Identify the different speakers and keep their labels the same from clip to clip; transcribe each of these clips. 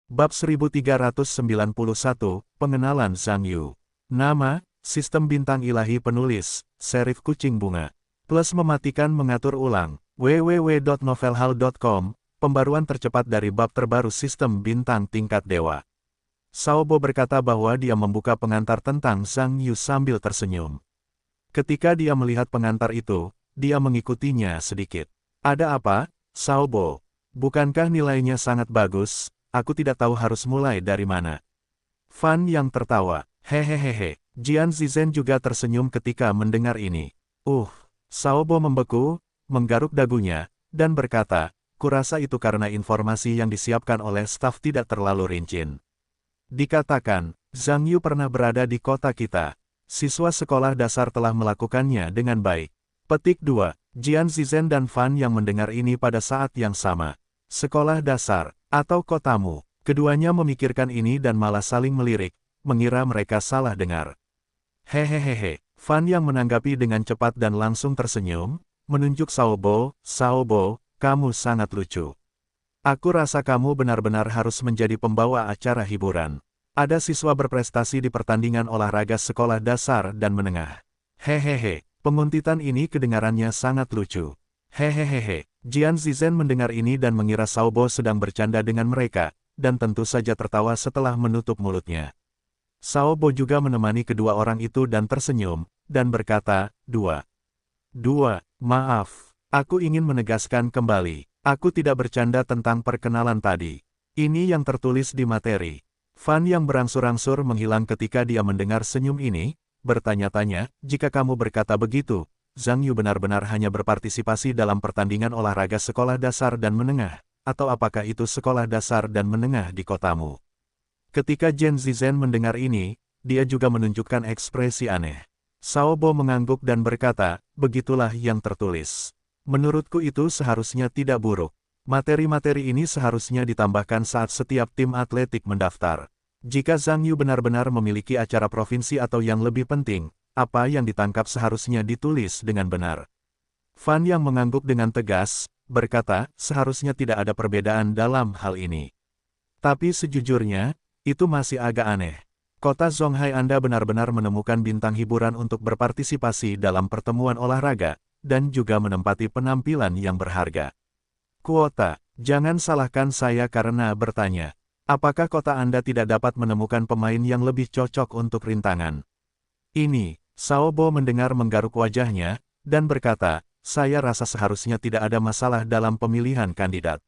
Speaker 1: Bab 1391, Pengenalan Zhang Yu. Nama, Sistem Bintang Ilahi Penulis, Serif Kucing Bunga. Plus mematikan mengatur ulang, www.novelhall.com, pembaruan tercepat dari bab terbaru Sistem Bintang Tingkat Dewa. Xiaobo berkata bahwa dia membuka pengantar tentang Zhang Yu sambil tersenyum. Ketika dia melihat pengantar itu, dia mengikutinya sedikit. Ada apa, Xiaobo? Bukankah nilainya sangat bagus? Aku tidak tahu harus mulai dari mana. Fan yang tertawa. Hehehehe. Jian Zizen juga tersenyum ketika mendengar ini. Xiaobo membeku, menggaruk dagunya, dan berkata, kurasa itu karena informasi yang disiapkan oleh staf tidak terlalu rinci. Dikatakan, Zhang Yu pernah berada di kota kita. Siswa sekolah dasar telah melakukannya dengan baik. Petik 2. Jian Zizen dan Fan yang mendengar ini pada saat yang sama. Sekolah dasar, atau kotamu. Keduanya memikirkan ini dan malah saling melirik, mengira mereka salah dengar. Hehehehe, Fan yang menanggapi dengan cepat dan langsung tersenyum, menunjuk Xiaobo, Xiaobo, kamu sangat lucu. Aku rasa kamu benar-benar harus menjadi pembawa acara hiburan. Ada siswa berprestasi di pertandingan olahraga sekolah dasar dan menengah. Hehehe, penguntitan ini kedengarannya sangat lucu. Hehehehe, Jian Zizen mendengar ini dan mengira Xiaobo sedang bercanda dengan mereka, dan tentu saja tertawa setelah menutup mulutnya. Xiaobo juga menemani kedua orang itu dan tersenyum, dan berkata, Dua, maaf, aku ingin menegaskan kembali, aku tidak bercanda tentang perkenalan tadi. Ini yang tertulis di materi. Fan yang berangsur-angsur menghilang ketika dia mendengar senyum ini, bertanya-tanya, jika kamu berkata begitu, Zhang Yu benar-benar hanya berpartisipasi dalam pertandingan olahraga sekolah dasar dan menengah, atau apakah itu sekolah dasar dan menengah di kotamu? Ketika Jian Zizen mendengar ini, dia juga menunjukkan ekspresi aneh. Xiaobo mengangguk dan berkata, begitulah yang tertulis. Menurutku itu seharusnya tidak buruk. Materi-materi ini seharusnya ditambahkan saat setiap tim atletik mendaftar. Jika Zhang Yu benar-benar memiliki acara provinsi atau yang lebih penting, apa yang ditangkap seharusnya ditulis dengan benar. Fan yang mengangguk dengan tegas, berkata, seharusnya tidak ada perbedaan dalam hal ini. Tapi sejujurnya, itu masih agak aneh. Kota Zonghai Anda benar-benar menemukan bintang hiburan untuk berpartisipasi dalam pertemuan olahraga, dan juga menempati penampilan yang berharga. Kuota, jangan salahkan saya karena bertanya. Apakah kota Anda tidak dapat menemukan pemain yang lebih cocok untuk rintangan? Ini, Xiaobo mendengar menggaruk wajahnya, dan berkata, saya rasa seharusnya tidak ada masalah dalam pemilihan kandidat.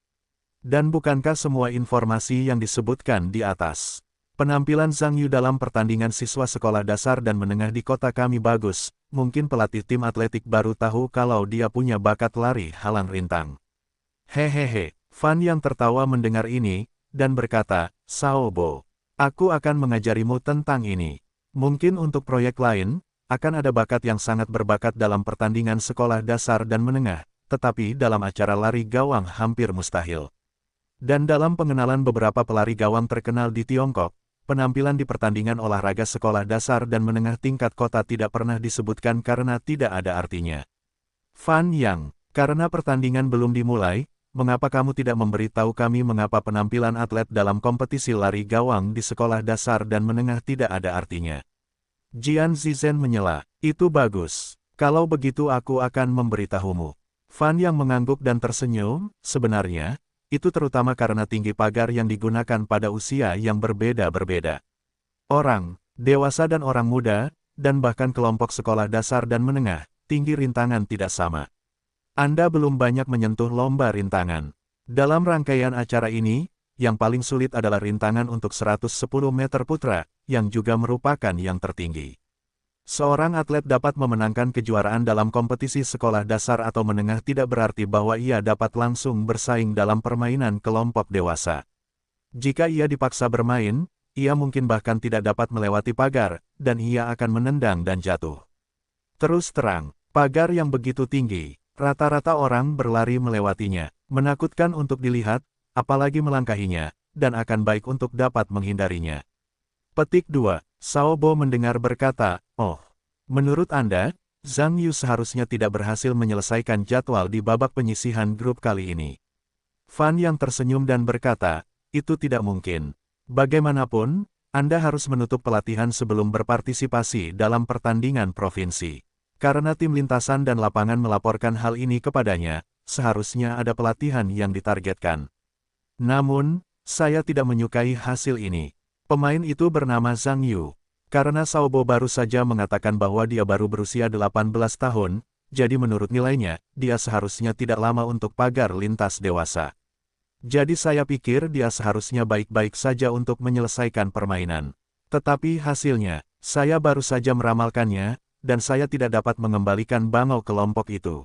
Speaker 1: Dan bukankah semua informasi yang disebutkan di atas? Penampilan Zhang Yu dalam pertandingan siswa sekolah dasar dan menengah di kota kami bagus, mungkin pelatih tim atletik baru tahu kalau dia punya bakat lari halang rintang. Hehehe, Fan yang tertawa mendengar ini, dan berkata, Xiaobo, aku akan mengajarimu tentang ini. Mungkin untuk proyek lain, akan ada bakat yang sangat berbakat dalam pertandingan sekolah dasar dan menengah, tetapi dalam acara lari gawang hampir mustahil. Dan dalam pengenalan beberapa pelari gawang terkenal di Tiongkok, penampilan di pertandingan olahraga sekolah dasar dan menengah tingkat kota tidak pernah disebutkan karena tidak ada artinya. Fan Yang, karena pertandingan belum dimulai, mengapa kamu tidak memberitahu kami mengapa penampilan atlet dalam kompetisi lari gawang di sekolah dasar dan menengah tidak ada artinya? Jian Zizen menyela, itu bagus. Kalau begitu aku akan memberitahumu. Fan yang mengangguk dan tersenyum, sebenarnya, itu terutama karena tinggi pagar yang digunakan pada usia yang berbeda-berbeda. Orang, dewasa dan orang muda, dan bahkan kelompok sekolah dasar dan menengah, tinggi rintangan tidak sama. Anda belum banyak menyentuh lomba rintangan. Dalam rangkaian acara ini, yang paling sulit adalah rintangan untuk 110 meter putra, yang juga merupakan yang tertinggi. Seorang atlet dapat memenangkan kejuaraan dalam kompetisi sekolah dasar atau menengah tidak berarti bahwa ia dapat langsung bersaing dalam permainan kelompok dewasa. Jika ia dipaksa bermain, ia mungkin bahkan tidak dapat melewati pagar, dan ia akan menendang dan jatuh. Terus terang, pagar yang begitu tinggi, rata-rata orang berlari melewatinya, menakutkan untuk dilihat, apalagi melangkahinya, dan akan baik untuk dapat menghindarinya. Petik 2. Xiaobo mendengar berkata, menurut Anda, Zhang Yu seharusnya tidak berhasil menyelesaikan jadwal di babak penyisihan grup kali ini. Fan yang tersenyum dan berkata, itu tidak mungkin. Bagaimanapun, Anda harus menutup pelatihan sebelum berpartisipasi dalam pertandingan provinsi. Karena tim lintasan dan lapangan melaporkan hal ini kepadanya, seharusnya ada pelatihan yang ditargetkan. Namun, saya tidak menyukai hasil ini. Pemain itu bernama Zhang Yu. Karena Saobo baru saja mengatakan bahwa dia baru berusia 18 tahun, jadi menurut nilainya, dia seharusnya tidak lama untuk pagar lintas dewasa. Jadi saya pikir dia seharusnya baik-baik saja untuk menyelesaikan permainan. Tetapi hasilnya, saya baru saja meramalkannya, dan saya tidak dapat mengembalikan bangau kelompok itu.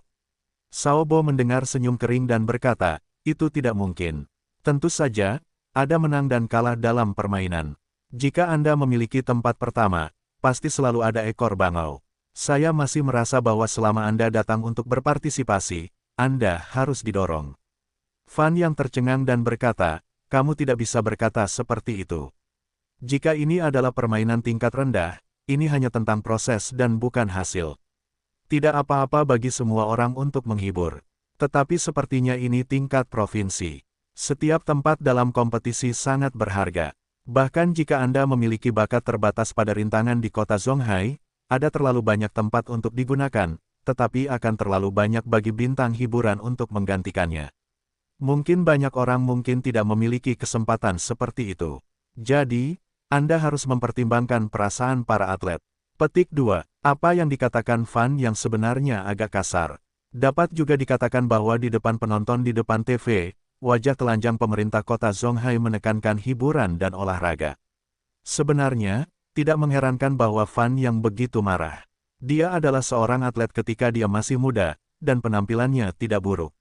Speaker 1: Saobo mendengar senyum kering dan berkata, itu tidak mungkin. Tentu saja, ada menang dan kalah dalam permainan. Jika Anda memiliki tempat pertama, pasti selalu ada ekor bangau. Saya masih merasa bahwa selama Anda datang untuk berpartisipasi, Anda harus didorong. Fan yang tercengang dan berkata, kamu tidak bisa berkata seperti itu. Jika ini adalah permainan tingkat rendah, ini hanya tentang proses dan bukan hasil. Tidak apa-apa bagi semua orang untuk menghibur. Tetapi sepertinya ini tingkat provinsi. Setiap tempat dalam kompetisi sangat berharga. Bahkan jika Anda memiliki bakat terbatas pada rintangan di kota Zonghai, ada terlalu banyak tempat untuk digunakan, tetapi akan terlalu banyak bagi bintang hiburan untuk menggantikannya. Mungkin banyak orang mungkin tidak memiliki kesempatan seperti itu. Jadi, Anda harus mempertimbangkan perasaan para atlet. Petik 2. Apa yang dikatakan Fan yang sebenarnya agak kasar. Dapat juga dikatakan bahwa di depan penonton di depan TV, wajah telanjang pemerintah kota Zonghai menekankan hiburan dan olahraga. Sebenarnya, tidak mengherankan bahwa Fan yang begitu marah. Dia adalah seorang atlet ketika dia masih muda, dan penampilannya tidak buruk.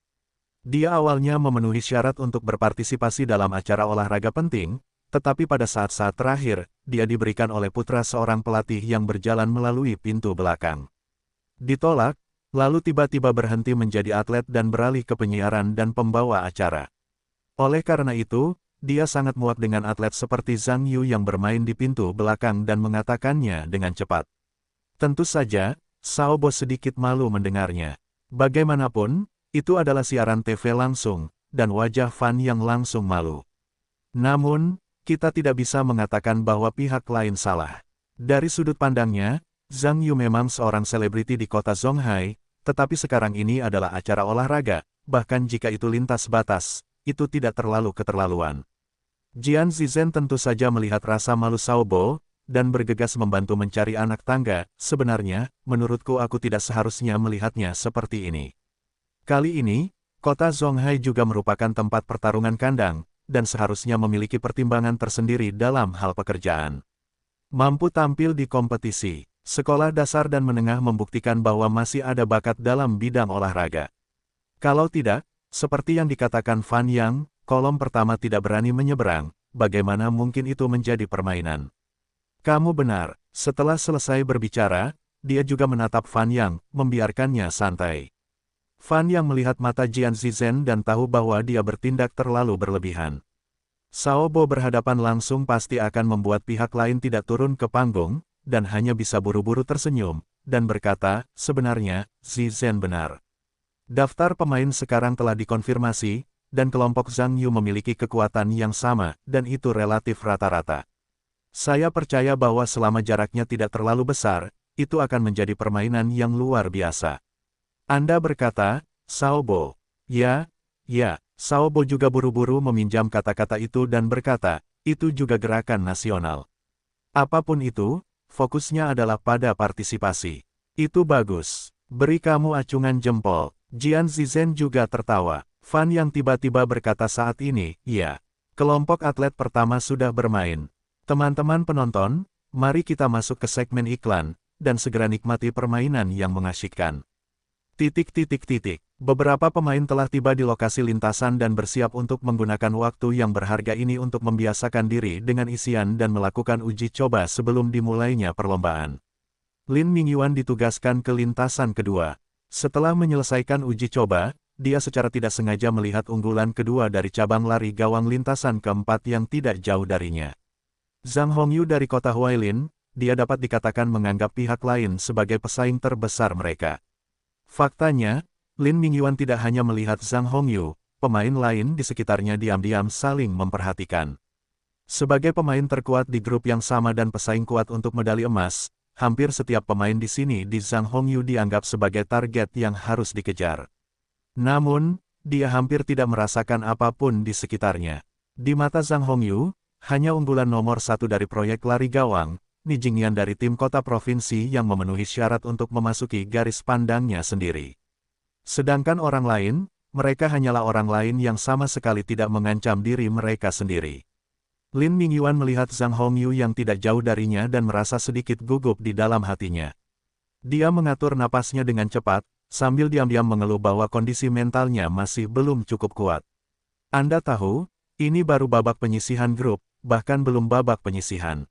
Speaker 1: Dia awalnya memenuhi syarat untuk berpartisipasi dalam acara olahraga penting, tetapi pada saat-saat terakhir, dia diberikan oleh putra seorang pelatih yang berjalan melalui pintu belakang. Ditolak, lalu tiba-tiba berhenti menjadi atlet dan beralih ke penyiaran dan pembawa acara. Oleh karena itu, dia sangat muak dengan atlet seperti Zhang Yu yang bermain di pintu belakang dan mengatakannya dengan cepat. Tentu saja, Saobo sedikit malu mendengarnya. Bagaimanapun, itu adalah siaran TV langsung, dan wajah Fan yang langsung malu. Namun, kita tidak bisa mengatakan bahwa pihak lain salah. Dari sudut pandangnya, Zhang Yu memang seorang selebriti di kota Zonghai, tetapi sekarang ini adalah acara olahraga, bahkan jika itu lintas batas, itu tidak terlalu keterlaluan. Jian Zizhen tentu saja melihat rasa malu Saobo, dan bergegas membantu mencari anak tangga. Sebenarnya, menurutku aku tidak seharusnya melihatnya seperti ini. Kali ini, kota Zonghai juga merupakan tempat pertarungan kandang, dan seharusnya memiliki pertimbangan tersendiri dalam hal pekerjaan. Mampu tampil di kompetisi. Sekolah dasar dan menengah membuktikan bahwa masih ada bakat dalam bidang olahraga. Kalau tidak, seperti yang dikatakan Fan Yang, kolom pertama tidak berani menyeberang, bagaimana mungkin itu menjadi permainan? Kamu benar, setelah selesai berbicara, dia juga menatap Fan Yang, membiarkannya santai. Fan Yang melihat mata Jian Zizhen dan tahu bahwa dia bertindak terlalu berlebihan. Saobo berhadapan langsung pasti akan membuat pihak lain tidak turun ke panggung, dan hanya bisa buru-buru tersenyum, dan berkata, sebenarnya, Zizhen benar. Daftar pemain sekarang telah dikonfirmasi, dan kelompok Zhang Yu memiliki kekuatan yang sama, dan itu relatif rata-rata. Saya percaya bahwa selama jaraknya tidak terlalu besar, itu akan menjadi permainan yang luar biasa. Anda berkata, Saobo. Ya, Saobo juga buru-buru meminjam kata-kata itu dan berkata, itu juga gerakan nasional. Apapun itu, fokusnya adalah pada partisipasi. Itu bagus. Beri kamu acungan jempol. Jian Zizhen juga tertawa. Fan yang tiba-tiba berkata saat ini, ya. Kelompok atlet pertama sudah bermain. Teman-teman penonton, mari kita masuk ke segmen iklan, dan segera nikmati permainan yang mengasyikkan. Beberapa pemain telah tiba di lokasi lintasan dan bersiap untuk menggunakan waktu yang berharga ini untuk membiasakan diri dengan isian dan melakukan uji coba sebelum dimulainya perlombaan. Lin Mingyuan ditugaskan ke lintasan kedua. Setelah menyelesaikan uji coba, dia secara tidak sengaja melihat unggulan kedua dari cabang lari gawang lintasan keempat yang tidak jauh darinya. Zhang Hongyu dari kota Huailin, dia dapat dikatakan menganggap pihak lain sebagai pesaing terbesar mereka. Faktanya, Lin Mingyuan tidak hanya melihat Zhang Hongyu, pemain lain di sekitarnya diam-diam saling memperhatikan. Sebagai pemain terkuat di grup yang sama dan pesaing kuat untuk medali emas, hampir setiap pemain di sini di Zhang Hongyu dianggap sebagai target yang harus dikejar. Namun, dia hampir tidak merasakan apapun di sekitarnya. Di mata Zhang Hongyu, hanya unggulan nomor satu dari proyek lari gawang, Ni Jingyan dari tim kota provinsi yang memenuhi syarat untuk memasuki garis pandangnya sendiri. Sedangkan orang lain, mereka hanyalah orang lain yang sama sekali tidak mengancam diri mereka sendiri. Lin Mingyuan melihat Zhang Hongyu yang tidak jauh darinya dan merasa sedikit gugup di dalam hatinya. Dia mengatur napasnya dengan cepat, sambil diam-diam mengeluh bahwa kondisi mentalnya masih belum cukup kuat. Anda tahu, ini baru babak penyisihan grup, bahkan belum babak penyisihan.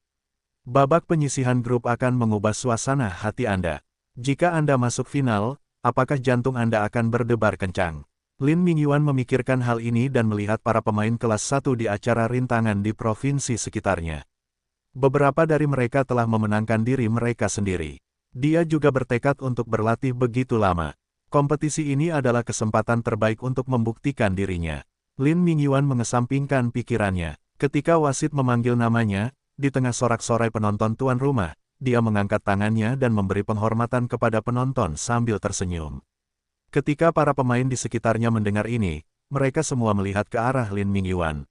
Speaker 1: Babak penyisihan grup akan mengubah suasana hati Anda. Jika Anda masuk final, apakah jantung Anda akan berdebar kencang? Lin Mingyuan memikirkan hal ini dan melihat para pemain kelas 1 di acara rintangan di provinsi sekitarnya. Beberapa dari mereka telah memenangkan diri mereka sendiri. Dia juga bertekad untuk berlatih begitu lama. Kompetisi ini adalah kesempatan terbaik untuk membuktikan dirinya. Lin Mingyuan mengesampingkan pikirannya. Ketika wasit memanggil namanya, di tengah sorak-sorai penonton tuan rumah, dia mengangkat tangannya dan memberi penghormatan kepada penonton sambil tersenyum. Ketika para pemain di sekitarnya mendengar ini, mereka semua melihat ke arah Lin Mingyuan.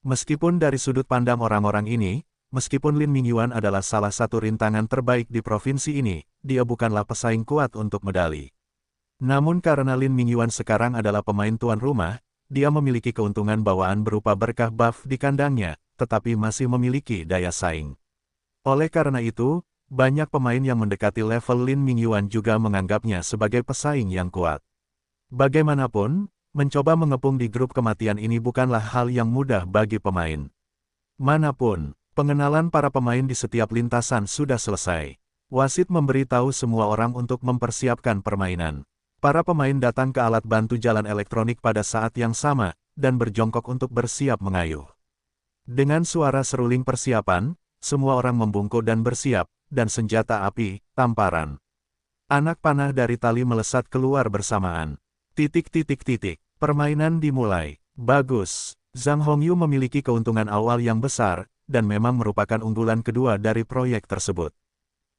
Speaker 1: Meskipun dari sudut pandang orang-orang ini, meskipun Lin Mingyuan adalah salah satu rintangan terbaik di provinsi ini, dia bukanlah pesaing kuat untuk medali. Namun karena Lin Mingyuan sekarang adalah pemain tuan rumah, dia memiliki keuntungan bawaan berupa berkah buff di kandangnya, tetapi masih memiliki daya saing. Oleh karena itu, banyak pemain yang mendekati level Lin Mingyuan juga menganggapnya sebagai pesaing yang kuat. Bagaimanapun, mencoba mengepung di grup kematian ini bukanlah hal yang mudah bagi pemain. Manapun, pengenalan para pemain di setiap lintasan sudah selesai. Wasit memberitahu semua orang untuk mempersiapkan permainan. Para pemain datang ke alat bantu jalan elektronik pada saat yang sama, dan berjongkok untuk bersiap mengayuh. Dengan suara seruling persiapan, semua orang membungkuk dan bersiap, dan senjata api, tamparan. Anak panah dari tali melesat keluar bersamaan. Permainan dimulai. Bagus. Zhang Hongyu memiliki keuntungan awal yang besar, dan memang merupakan unggulan kedua dari proyek tersebut.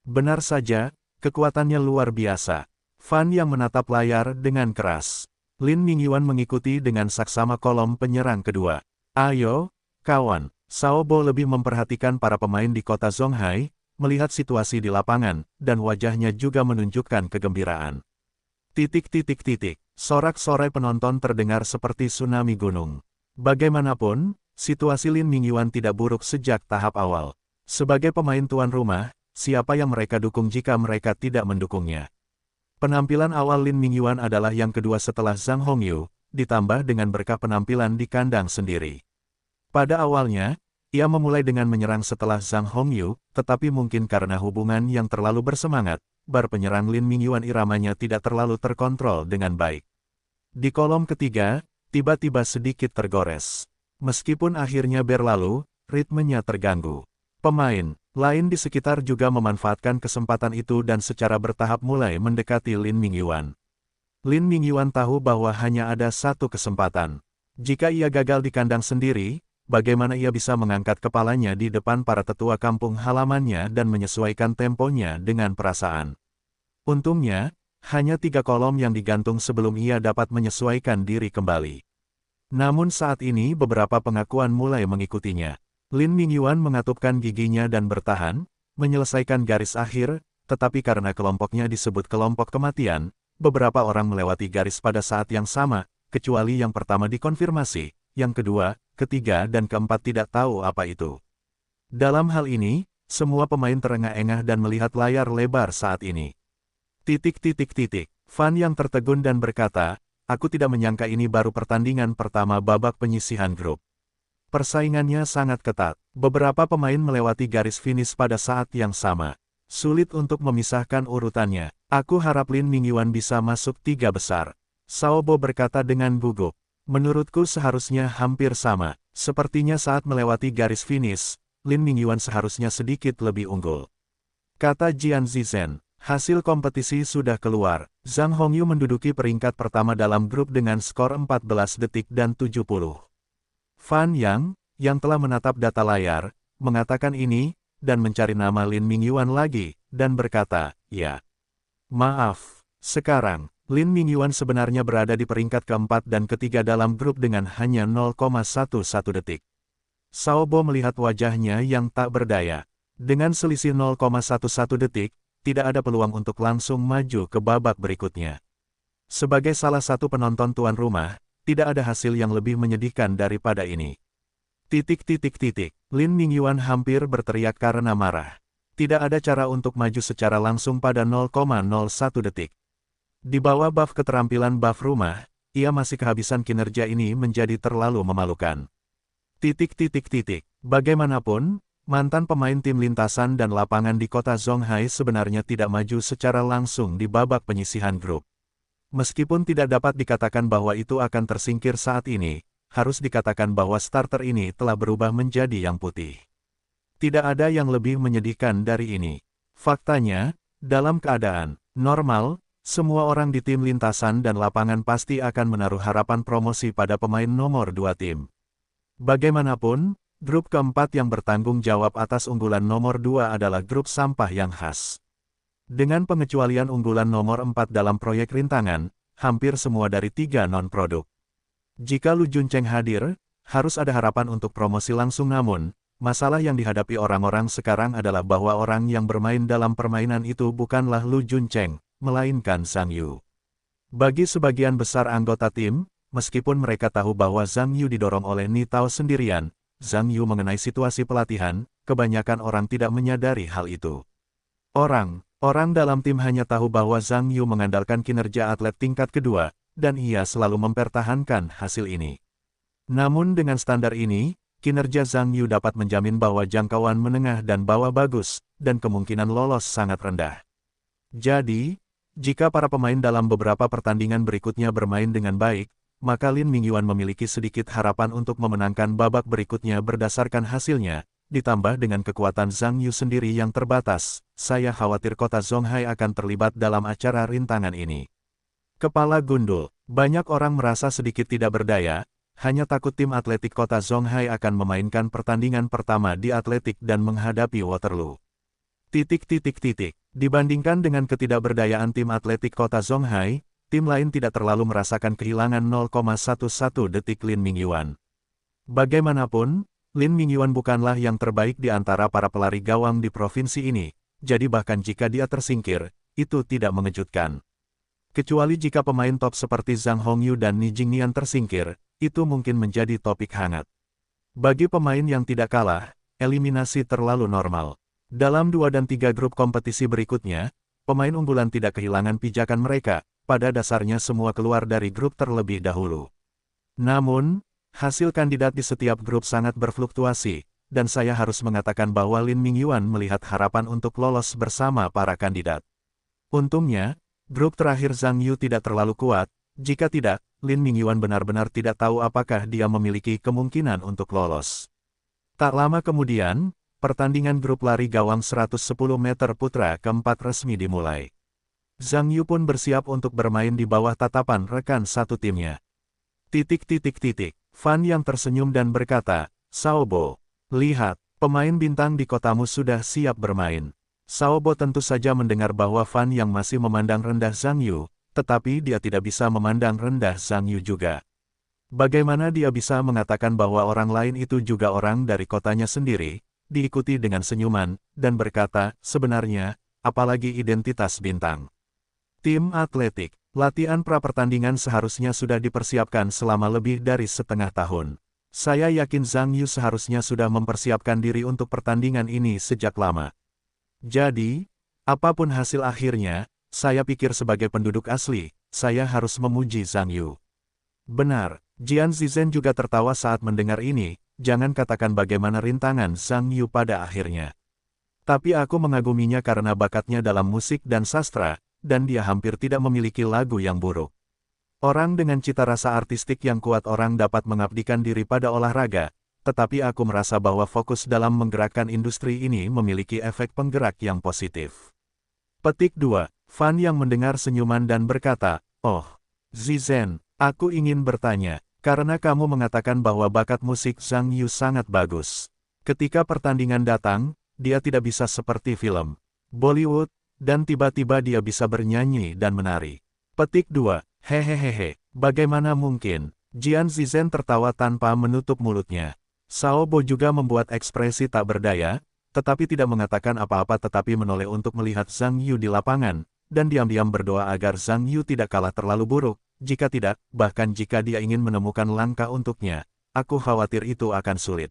Speaker 1: Benar saja, kekuatannya luar biasa. Fan yang menatap layar dengan keras. Lin Mingyuan mengikuti dengan saksama kolom penyerang kedua. Ayo, kawan. Cao Bo lebih memperhatikan para pemain di kota Zonghai, melihat situasi di lapangan, dan wajahnya juga menunjukkan kegembiraan. Sorak-sorai penonton terdengar seperti tsunami gunung. Bagaimanapun, situasi Lin Mingyuan tidak buruk sejak tahap awal. Sebagai pemain tuan rumah, siapa yang mereka dukung jika mereka tidak mendukungnya? Penampilan awal Lin Mingyuan adalah yang kedua setelah Zhang Hongyu, ditambah dengan berkah penampilan di kandang sendiri. Pada awalnya, ia memulai dengan menyerang setelah Zhang Hongyu, tetapi mungkin karena hubungan yang terlalu bersemangat, bar penyerang Lin Mingyuan iramanya tidak terlalu terkontrol dengan baik. Di kolom ketiga, tiba-tiba sedikit tergores. Meskipun akhirnya berlalu, ritmenya terganggu. Pemain lain di sekitar juga memanfaatkan kesempatan itu dan secara bertahap mulai mendekati Lin Mingyuan. Lin Mingyuan tahu bahwa hanya ada satu kesempatan. Jika ia gagal di kandang sendiri, bagaimana ia bisa mengangkat kepalanya di depan para tetua kampung halamannya dan menyesuaikan temponya dengan perasaan. Untungnya, hanya 3 kolom yang digantung sebelum ia dapat menyesuaikan diri kembali. Namun saat ini beberapa pengakuan mulai mengikutinya. Lin Mingyuan mengatupkan giginya dan bertahan, menyelesaikan garis akhir, tetapi karena kelompoknya disebut kelompok kematian, beberapa orang melewati garis pada saat yang sama, kecuali yang pertama dikonfirmasi, yang kedua, ketiga dan keempat tidak tahu apa itu. Dalam hal ini, semua pemain terengah-engah dan melihat layar lebar saat ini. Fan yang tertegun dan berkata, aku tidak menyangka ini baru pertandingan pertama babak penyisihan grup. Persaingannya sangat ketat. Beberapa pemain melewati garis finish pada saat yang sama. Sulit untuk memisahkan urutannya. Aku harap Lin Mingyuan bisa masuk 3 besar. Cao Bo berkata dengan gugup. Menurutku seharusnya hampir sama. Sepertinya saat melewati garis finish, Lin Mingyuan seharusnya sedikit lebih unggul. Kata Jian Zizhen. Hasil kompetisi sudah keluar. Zhang Hongyu menduduki peringkat pertama dalam grup dengan skor 14 detik dan 70. Fan Yang, yang telah menatap data layar, mengatakan ini, dan mencari nama Lin Mingyuan lagi, dan berkata, ya. Maaf, sekarang, Lin Mingyuan sebenarnya berada di peringkat keempat dan ketiga dalam grup dengan hanya 0,11 detik. Xiaobo melihat wajahnya yang tak berdaya. Dengan selisih 0,11 detik, tidak ada peluang untuk langsung maju ke babak berikutnya. Sebagai salah satu penonton tuan rumah, tidak ada hasil yang lebih menyedihkan daripada ini. Lin Mingyuan hampir berteriak karena marah. Tidak ada cara untuk maju secara langsung pada 0,01 detik. Di bawah buff keterampilan buff rumah, ia masih kehabisan kinerja ini menjadi terlalu memalukan. Bagaimanapun, mantan pemain tim lintasan dan lapangan di kota Zhonghai sebenarnya tidak maju secara langsung di babak penyisihan grup. Meskipun tidak dapat dikatakan bahwa itu akan tersingkir saat ini, harus dikatakan bahwa starter ini telah berubah menjadi yang putih. Tidak ada yang lebih menyedihkan dari ini. Faktanya, dalam keadaan normal, semua orang di tim lintasan dan lapangan pasti akan menaruh harapan promosi pada pemain nomor 2 tim. Bagaimanapun, grup keempat yang bertanggung jawab atas unggulan nomor 2 adalah grup sampah yang khas. Dengan pengecualian unggulan nomor 4 dalam proyek rintangan, hampir semua dari 3 non-produk. Jika Lu Juncheng hadir, harus ada harapan untuk promosi langsung namun, masalah yang dihadapi orang-orang sekarang adalah bahwa orang yang bermain dalam permainan itu bukanlah Lu Juncheng, melainkan Zhang Yu. Bagi sebagian besar anggota tim, meskipun mereka tahu bahwa Zhang Yu didorong oleh Ni Tao sendirian, Zhang Yu mengenai situasi pelatihan, kebanyakan orang tidak menyadari hal itu. Orang dalam tim hanya tahu bahwa Zhang Yu mengandalkan kinerja atlet tingkat kedua, dan ia selalu mempertahankan hasil ini. Namun dengan standar ini, kinerja Zhang Yu dapat menjamin bahwa jangkauan menengah dan bawah bagus, dan kemungkinan lolos sangat rendah. Jadi, jika para pemain dalam beberapa pertandingan berikutnya bermain dengan baik, maka Lin Mingyuan memiliki sedikit harapan untuk memenangkan babak berikutnya berdasarkan hasilnya, ditambah dengan kekuatan Zhang Yu sendiri yang terbatas, saya khawatir kota Zhonghai akan terlibat dalam acara rintangan ini. Kepala gundul, banyak orang merasa sedikit tidak berdaya, hanya takut tim atletik kota Zhonghai akan memainkan pertandingan pertama di atletik dan menghadapi Waterloo. Dibandingkan dengan ketidakberdayaan tim atletik kota Zhonghai, tim lain tidak terlalu merasakan kehilangan 0,11 detik Lin Mingyuan. Bagaimanapun, Lin Mingyuan bukanlah yang terbaik di antara para pelari gawang di provinsi ini, jadi bahkan jika dia tersingkir, itu tidak mengejutkan. Kecuali jika pemain top seperti Zhang Hongyu dan Ni Jingnian tersingkir, itu mungkin menjadi topik hangat. Bagi pemain yang tidak kalah, eliminasi terlalu normal. Dalam 2 dan 3 grup kompetisi berikutnya, pemain unggulan tidak kehilangan pijakan mereka, pada dasarnya semua keluar dari grup terlebih dahulu. Namun, hasil kandidat di setiap grup sangat berfluktuasi, dan saya harus mengatakan bahwa Lin Mingyuan melihat harapan untuk lolos bersama para kandidat. Untungnya, grup terakhir Zhang Yu tidak terlalu kuat, jika tidak, Lin Mingyuan benar-benar tidak tahu apakah dia memiliki kemungkinan untuk lolos. Tak lama kemudian, pertandingan grup lari gawang 110 meter putra keempat resmi dimulai. Zhang Yu pun bersiap untuk bermain di bawah tatapan rekan satu timnya. Fan yang tersenyum dan berkata, Xiaobo, lihat, pemain bintang di kotamu sudah siap bermain. Xiaobo tentu saja mendengar bahwa Fan yang masih memandang rendah Zhang Yu, tetapi dia tidak bisa memandang rendah Zhang Yu juga. Bagaimana dia bisa mengatakan bahwa orang lain itu juga orang dari kotanya sendiri? Diikuti dengan senyuman, dan berkata, sebenarnya, apalagi identitas bintang. Tim atletik, latihan pra-pertandingan seharusnya sudah dipersiapkan selama lebih dari setengah tahun. Saya yakin Zhang Yu seharusnya sudah mempersiapkan diri untuk pertandingan ini sejak lama. Jadi, apapun hasil akhirnya, saya pikir sebagai penduduk asli, saya harus memuji Zhang Yu. Benar, Jian Zizhen juga tertawa saat mendengar ini. Jangan katakan bagaimana rintangan Zhang Yu pada akhirnya. Tapi aku mengaguminya karena bakatnya dalam musik dan sastra, dan dia hampir tidak memiliki lagu yang buruk. Orang dengan cita rasa artistik yang kuat orang dapat mengabdikan diri pada olahraga, tetapi aku merasa bahwa fokus dalam menggerakkan industri ini memiliki efek penggerak yang positif. Petik 2. Fan yang mendengar senyuman dan berkata, "Oh, Zizen, aku ingin bertanya, karena kamu mengatakan bahwa bakat musik Zhang Yu sangat bagus. Ketika pertandingan datang, dia tidak bisa seperti film Bollywood, dan tiba-tiba dia bisa bernyanyi dan menari." Petik 2. Hehehehe, bagaimana mungkin? Jian Zizen tertawa tanpa menutup mulutnya. Sao Bo juga membuat ekspresi tak berdaya, tetapi tidak mengatakan apa-apa tetapi menoleh untuk melihat Zhang Yu di lapangan, dan diam-diam berdoa agar Zhang Yu tidak kalah terlalu buruk. Jika tidak, bahkan jika dia ingin menemukan langkah untuknya, aku khawatir itu akan sulit.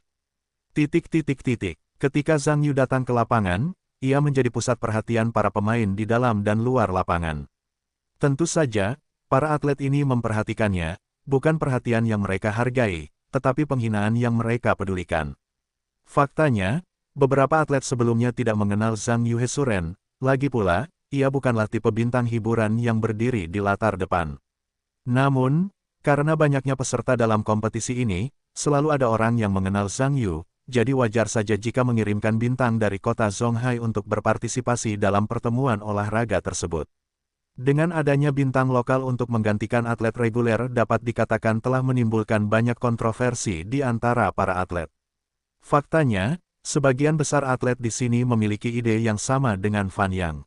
Speaker 1: Ketika Zhang Yu datang ke lapangan, ia menjadi pusat perhatian para pemain di dalam dan luar lapangan. Tentu saja, para atlet ini memperhatikannya, bukan perhatian yang mereka hargai, tetapi penghinaan yang mereka pedulikan. Faktanya, beberapa atlet sebelumnya tidak mengenal Zhang Yu Hesuren, lagi pula, ia bukanlah tipe bintang hiburan yang berdiri di latar depan. Namun, karena banyaknya peserta dalam kompetisi ini, selalu ada orang yang mengenal Zhang Yu, jadi wajar saja jika mengirimkan bintang dari kota Zonghai untuk berpartisipasi dalam pertemuan olahraga tersebut. Dengan adanya bintang lokal untuk menggantikan atlet reguler dapat dikatakan telah menimbulkan banyak kontroversi di antara para atlet. Faktanya, sebagian besar atlet di sini memiliki ide yang sama dengan Fan Yang.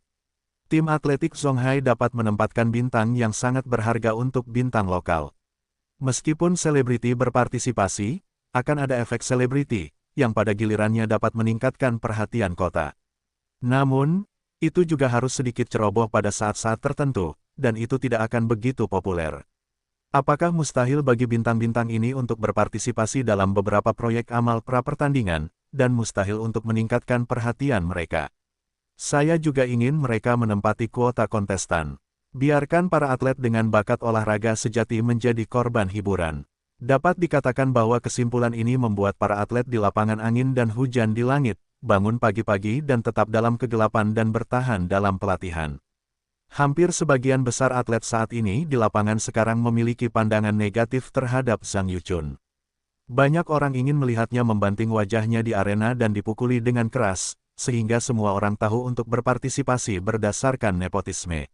Speaker 1: Tim atletik Zonghai dapat menempatkan bintang yang sangat berharga untuk bintang lokal. Meskipun selebriti berpartisipasi, akan ada efek selebriti, yang pada gilirannya dapat meningkatkan perhatian kota. Namun, itu juga harus sedikit ceroboh pada saat-saat tertentu, dan itu tidak akan begitu populer. Apakah mustahil bagi bintang-bintang ini untuk berpartisipasi dalam beberapa proyek amal pra-pertandingan, dan mustahil untuk meningkatkan perhatian mereka? Saya juga ingin mereka menempati kuota kontestan. Biarkan para atlet dengan bakat olahraga sejati menjadi korban hiburan. Dapat dikatakan bahwa kesimpulan ini membuat para atlet di lapangan angin dan hujan di langit, bangun pagi-pagi dan tetap dalam kegelapan dan bertahan dalam pelatihan. Hampir sebagian besar atlet saat ini di lapangan sekarang memiliki pandangan negatif terhadap Zhang Yuchun. Banyak orang ingin melihatnya membanting wajahnya di arena dan dipukuli dengan keras, sehingga semua orang tahu untuk berpartisipasi berdasarkan nepotisme.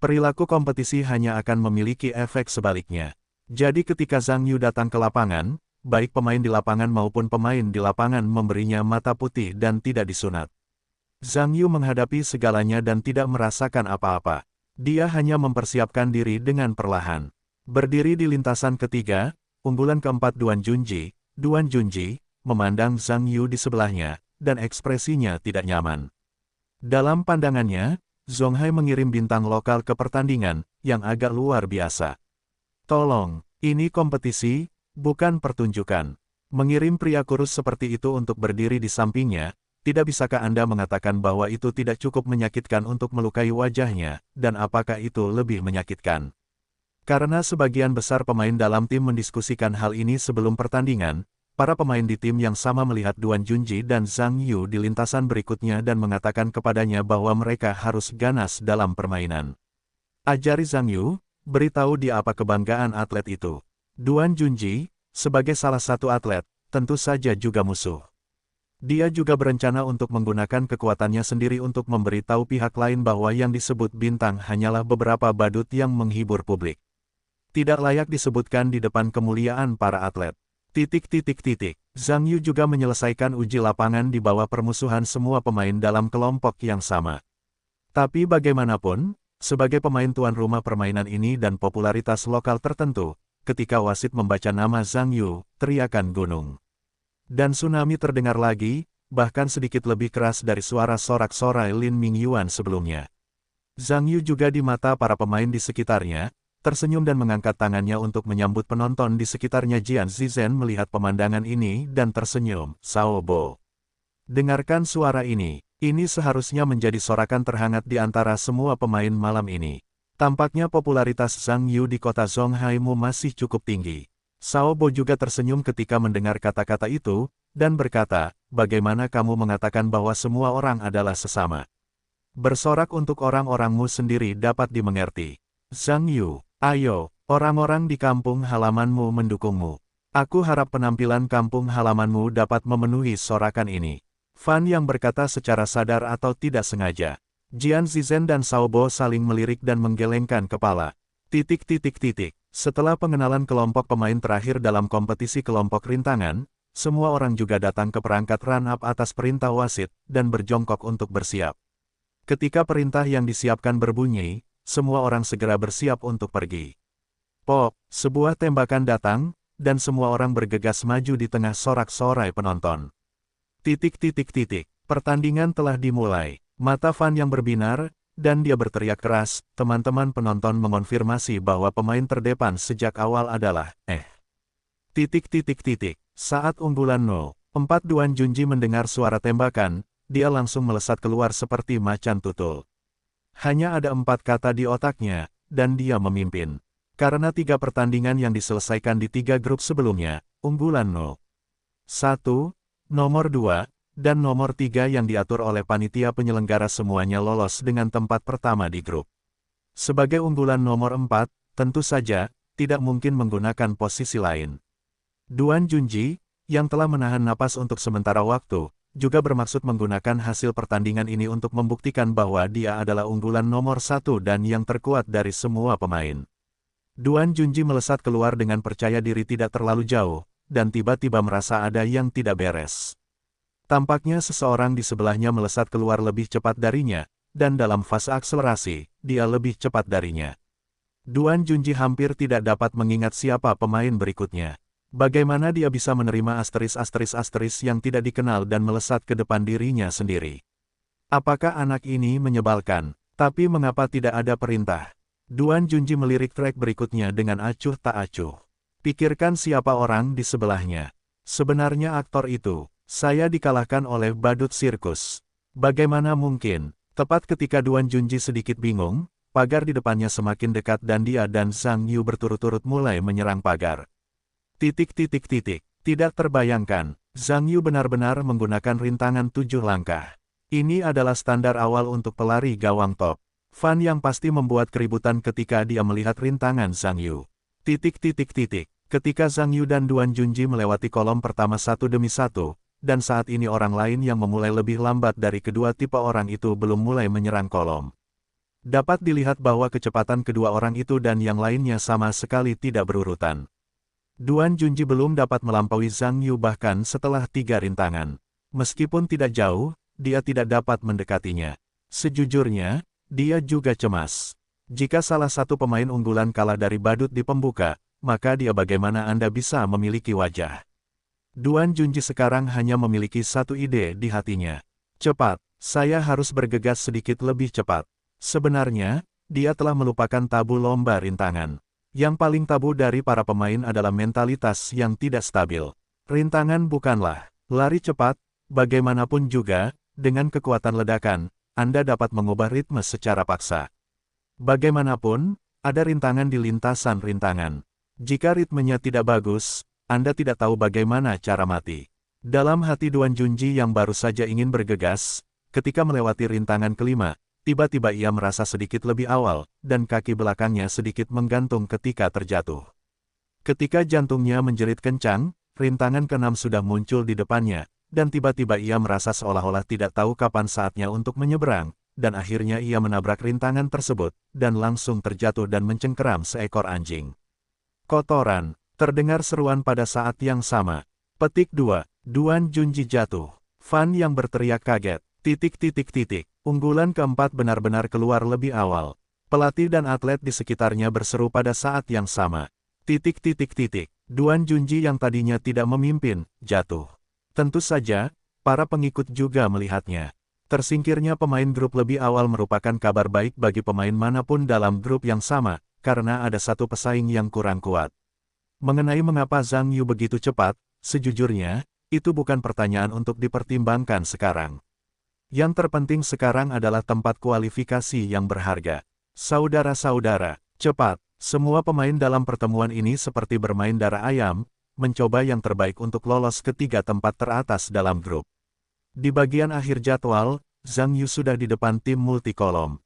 Speaker 1: Perilaku kompetisi hanya akan memiliki efek sebaliknya. Jadi ketika Zhang Yu datang ke lapangan, baik pemain di lapangan maupun pemain di lapangan memberinya mata putih dan tidak disunat. Zhang Yu menghadapi segalanya dan tidak merasakan apa-apa. Dia hanya mempersiapkan diri dengan perlahan. Berdiri di lintasan ketiga, unggulan keempat Duan Junji memandang Zhang Yu di sebelahnya, dan ekspresinya tidak nyaman. Dalam pandangannya, Zonghai mengirim bintang lokal ke pertandingan, yang agak luar biasa. Tolong, ini kompetisi, bukan pertunjukan. Mengirim pria kurus seperti itu untuk berdiri di sampingnya, tidak bisakah Anda mengatakan bahwa itu tidak cukup menyakitkan untuk melukai wajahnya, dan apakah itu lebih menyakitkan? Karena sebagian besar pemain dalam tim mendiskusikan hal ini sebelum pertandingan, para pemain di tim yang sama melihat Duan Junji dan Zhang Yu di lintasan berikutnya dan mengatakan kepadanya bahwa mereka harus ganas dalam permainan. Ajari Zhang Yu, beritahu dia apa kebanggaan atlet itu. Duan Junji, sebagai salah satu atlet, tentu saja juga musuh. Dia juga berencana untuk menggunakan kekuatannya sendiri untuk memberitahu pihak lain bahwa yang disebut bintang hanyalah beberapa badut yang menghibur publik. Tidak layak disebutkan di depan kemuliaan para atlet. Zhang Yu juga menyelesaikan uji lapangan di bawah permusuhan semua pemain dalam kelompok yang sama. Tapi bagaimanapun, sebagai pemain tuan rumah permainan ini dan popularitas lokal tertentu, ketika wasit membaca nama Zhang Yu, teriakan gunung dan tsunami terdengar lagi, bahkan sedikit lebih keras dari suara sorak-sorai Lin Mingyuan sebelumnya. Zhang Yu juga di mata para pemain di sekitarnya, tersenyum dan mengangkat tangannya untuk menyambut penonton di sekitarnya. Jian Zizen melihat pemandangan ini dan tersenyum. Sao Bo, dengarkan suara ini seharusnya menjadi sorakan terhangat di antara semua pemain malam ini. Tampaknya popularitas Zhang Yu di kota Zonghaimu masih cukup tinggi. Sao Bo juga tersenyum ketika mendengar kata-kata itu, dan berkata, bagaimana kamu mengatakan bahwa semua orang adalah sesama? Bersorak untuk orang-orangmu sendiri dapat dimengerti. Zhang Yu, ayo, orang-orang di kampung halamanmu mendukungmu. Aku harap penampilan kampung halamanmu dapat memenuhi sorakan ini. Fan yang berkata secara sadar atau tidak sengaja. Jian Zizhen dan Xiao Bo saling melirik dan menggelengkan kepala. Setelah pengenalan kelompok pemain terakhir dalam kompetisi kelompok rintangan, semua orang juga datang ke perangkat run-up atas perintah wasit, dan berjongkok untuk bersiap. Ketika perintah yang disiapkan berbunyi, semua orang segera bersiap untuk pergi. Pop, sebuah tembakan datang, dan semua orang bergegas maju di tengah sorak-sorai penonton. Pertandingan telah dimulai. Mata Fan yang berbinar, dan dia berteriak keras. Teman-teman penonton mengonfirmasi bahwa pemain terdepan sejak awal adalah, Saat unggulan 0-4 Duan Junji mendengar suara tembakan, dia langsung melesat keluar seperti macan tutul. Hanya ada 4 kata di otaknya, dan dia memimpin. Karena 3 pertandingan yang diselesaikan di 3 grup sebelumnya, unggulan 0-1, nomor 2, dan nomor 3 yang diatur oleh panitia penyelenggara semuanya lolos dengan tempat pertama di grup. Sebagai unggulan nomor 4, tentu saja, tidak mungkin menggunakan posisi lain. Duan Junji, yang telah menahan napas untuk sementara waktu, juga bermaksud menggunakan hasil pertandingan ini untuk membuktikan bahwa dia adalah unggulan nomor 1 dan yang terkuat dari semua pemain. Duan Junji melesat keluar dengan percaya diri tidak terlalu jauh, dan tiba-tiba merasa ada yang tidak beres. Tampaknya seseorang di sebelahnya melesat keluar lebih cepat darinya, dan dalam fase akselerasi, dia lebih cepat darinya. Duan Junji hampir tidak dapat mengingat siapa pemain berikutnya. Bagaimana dia bisa menerima asteris yang tidak dikenal dan melesat ke depan dirinya sendiri? Apakah anak ini menyebalkan? Tapi mengapa tidak ada perintah? Duan Junji melirik track berikutnya dengan acuh tak acuh. Pikirkan siapa orang di sebelahnya. Sebenarnya aktor itu. Saya dikalahkan oleh badut sirkus. Bagaimana mungkin? Tepat ketika Duan Junji sedikit bingung, pagar di depannya semakin dekat dan dia dan Zhang Yu berturut-turut mulai menyerang pagar. Tidak terbayangkan, Zhang Yu benar-benar menggunakan rintangan 7 langkah. Ini adalah standar awal untuk pelari gawang top. Fan yang pasti membuat keributan ketika dia melihat rintangan Zhang Yu. Ketika Zhang Yu dan Duan Junji melewati kolom pertama satu demi satu, dan saat ini orang lain yang memulai lebih lambat dari kedua tipe orang itu belum mulai menyerang kolom. Dapat dilihat bahwa kecepatan kedua orang itu dan yang lainnya sama sekali tidak berurutan. Duan Junji belum dapat melampaui Zhang Yu bahkan setelah 3 rintangan. Meskipun tidak jauh, dia tidak dapat mendekatinya. Sejujurnya, dia juga cemas. Jika salah satu pemain unggulan kalah dari badut di pembuka, maka dia bagaimana Anda bisa memiliki wajah? Duan Junji sekarang hanya memiliki satu ide di hatinya. Cepat, saya harus bergegas sedikit lebih cepat. Sebenarnya, dia telah melupakan tabu lomba rintangan. Yang paling tabu dari para pemain adalah mentalitas yang tidak stabil. Rintangan bukanlah lari cepat, bagaimanapun juga, dengan kekuatan ledakan, Anda dapat mengubah ritme secara paksa. Bagaimanapun, ada rintangan di lintasan rintangan. Jika ritmenya tidak bagus, Anda tidak tahu bagaimana cara mati. Dalam hati Duan Junji yang baru saja ingin bergegas, ketika melewati rintangan kelima, tiba-tiba ia merasa sedikit lebih awal, dan kaki belakangnya sedikit menggantung ketika terjatuh. Ketika jantungnya menjerit kencang, rintangan ke-6 sudah muncul di depannya, dan tiba-tiba ia merasa seolah-olah tidak tahu kapan saatnya untuk menyeberang, dan akhirnya ia menabrak rintangan tersebut, dan langsung terjatuh dan mencengkeram seekor anjing. Kotoran, terdengar seruan pada saat yang sama. Petik 2, Duan Junji jatuh. Fan yang berteriak kaget. Unggulan keempat benar-benar keluar lebih awal. Pelatih dan atlet di sekitarnya berseru pada saat yang sama. Duan Junji yang tadinya tidak memimpin, jatuh. Tentu saja, para pengikut juga melihatnya. Tersingkirnya pemain grup lebih awal merupakan kabar baik bagi pemain manapun dalam grup yang sama, karena ada satu pesaing yang kurang kuat. Mengenai mengapa Zhang Yu begitu cepat, sejujurnya, itu bukan pertanyaan untuk dipertimbangkan sekarang. Yang terpenting sekarang adalah tempat kualifikasi yang berharga. Saudara-saudara, cepat, semua pemain dalam pertemuan ini seperti bermain darah ayam, mencoba yang terbaik untuk lolos ke 3 tempat teratas dalam grup. Di bagian akhir jadwal, Zhang Yu sudah di depan tim multikolom.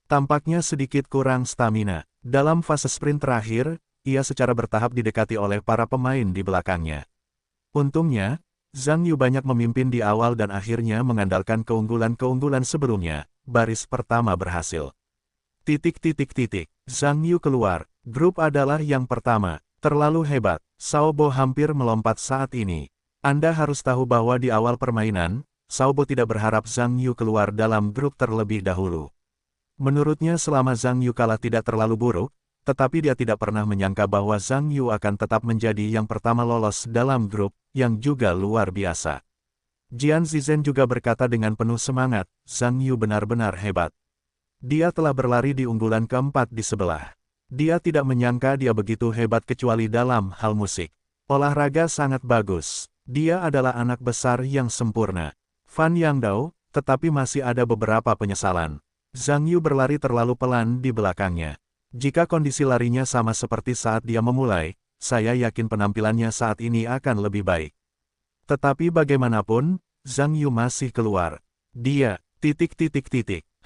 Speaker 1: Tampaknya sedikit kurang stamina. Dalam fase sprint terakhir, ia secara bertahap didekati oleh para pemain di belakangnya. Untungnya, Zhang Yu banyak memimpin di awal dan akhirnya mengandalkan keunggulan-keunggulan sebelumnya, baris pertama berhasil. Zhang Yu keluar. Grup adalah yang pertama. Terlalu hebat. Xiao Bo hampir melompat saat ini. Anda harus tahu bahwa di awal permainan, Xiao Bo tidak berharap Zhang Yu keluar dalam grup terlebih dahulu. Menurutnya selama Zhang Yu kalah tidak terlalu buruk, tetapi dia tidak pernah menyangka bahwa Zhang Yu akan tetap menjadi yang pertama lolos dalam grup, yang juga luar biasa. Jian Zizhen juga berkata dengan penuh semangat, Zhang Yu benar-benar hebat. Dia telah berlari di unggulan keempat di sebelah. Dia tidak menyangka dia begitu hebat kecuali dalam hal musik. Olahraga sangat bagus. Dia adalah anak besar yang sempurna. Fan Yangdao, tetapi masih ada beberapa penyesalan. Zhang Yu berlari terlalu pelan di belakangnya. Jika kondisi larinya sama seperti saat dia memulai, saya yakin penampilannya saat ini akan lebih baik. Tetapi bagaimanapun, Zhang Yu masih keluar. Dia,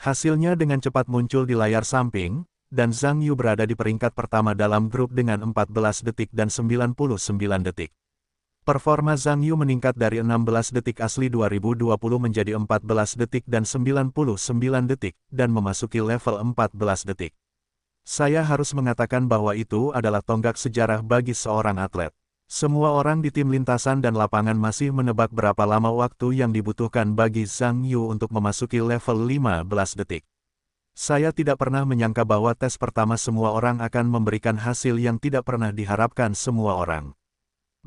Speaker 1: hasilnya dengan cepat muncul di layar samping, dan Zhang Yu berada di peringkat pertama dalam grup dengan 14 detik dan 99 detik. Performa Zhang Yu meningkat dari 16 detik asli 2020 menjadi 14 detik dan 99 detik, dan memasuki level 14 detik. Saya harus mengatakan bahwa itu adalah tonggak sejarah bagi seorang atlet. Semua orang di tim lintasan dan lapangan masih menebak berapa lama waktu yang dibutuhkan bagi Zhang Yu untuk memasuki level 15 detik. Saya tidak pernah menyangka bahwa tes pertama semua orang akan memberikan hasil yang tidak pernah diharapkan semua orang.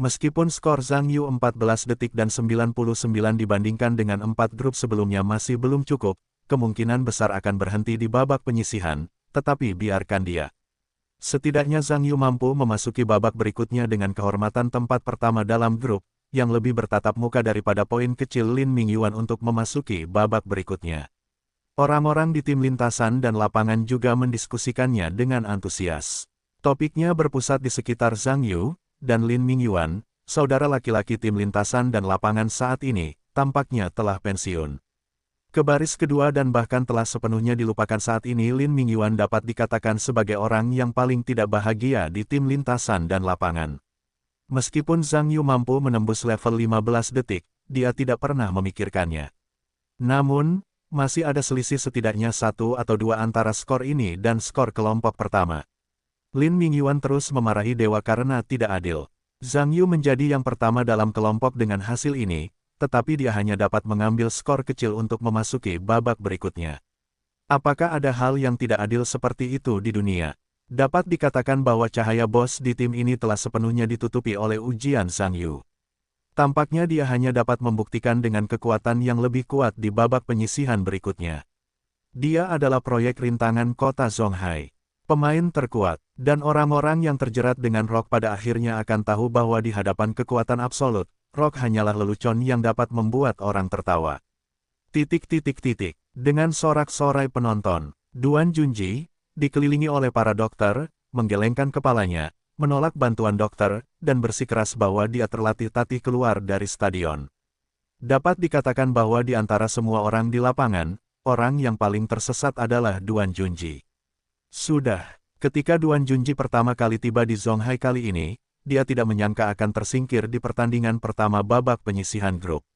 Speaker 1: Meskipun skor Zhang Yu 14 detik dan 99 dibandingkan dengan 4 grup sebelumnya masih belum cukup, kemungkinan besar akan berhenti di babak penyisihan, tetapi biarkan dia. Setidaknya Zhang Yu mampu memasuki babak berikutnya dengan kehormatan tempat pertama dalam grup, yang lebih bertatap muka daripada poin kecil Lin Mingyuan untuk memasuki babak berikutnya. Orang-orang di tim lintasan dan lapangan juga mendiskusikannya dengan antusias. Topiknya berpusat di sekitar Zhang Yu dan Lin Mingyuan, saudara laki-laki tim lintasan dan lapangan saat ini, tampaknya telah pensiun. Ke baris kedua dan bahkan telah sepenuhnya dilupakan saat ini Lin Mingyuan dapat dikatakan sebagai orang yang paling tidak bahagia di tim lintasan dan lapangan. Meskipun Zhang Yu mampu menembus level 15 detik, dia tidak pernah memikirkannya. Namun, masih ada selisih setidaknya 1 atau 2 antara skor ini dan skor kelompok pertama. Lin Mingyuan terus memarahi dewa karena tidak adil. Zhang Yu menjadi yang pertama dalam kelompok dengan hasil ini, tetapi dia hanya dapat mengambil skor kecil untuk memasuki babak berikutnya. Apakah ada hal yang tidak adil seperti itu di dunia? Dapat dikatakan bahwa cahaya bos di tim ini telah sepenuhnya ditutupi oleh ujian Zhang Yu. Tampaknya dia hanya dapat membuktikan dengan kekuatan yang lebih kuat di babak penyisihan berikutnya. Dia adalah proyek rintangan kota Zonghai. Pemain terkuat, dan orang-orang yang terjerat dengan Rock pada akhirnya akan tahu bahwa di hadapan kekuatan absolut, Rock hanyalah lelucon yang dapat membuat orang tertawa. Dengan sorak-sorai penonton, Duan Junji, dikelilingi oleh para dokter, menggelengkan kepalanya, menolak bantuan dokter, dan bersikeras bahwa dia terlatih-tatih keluar dari stadion. Dapat dikatakan bahwa di antara semua orang di lapangan, orang yang paling tersesat adalah Duan Junji. Sudah, ketika Duan Junji pertama kali tiba di Zonghai kali ini, dia tidak menyangka akan tersingkir di pertandingan pertama babak penyisihan grup.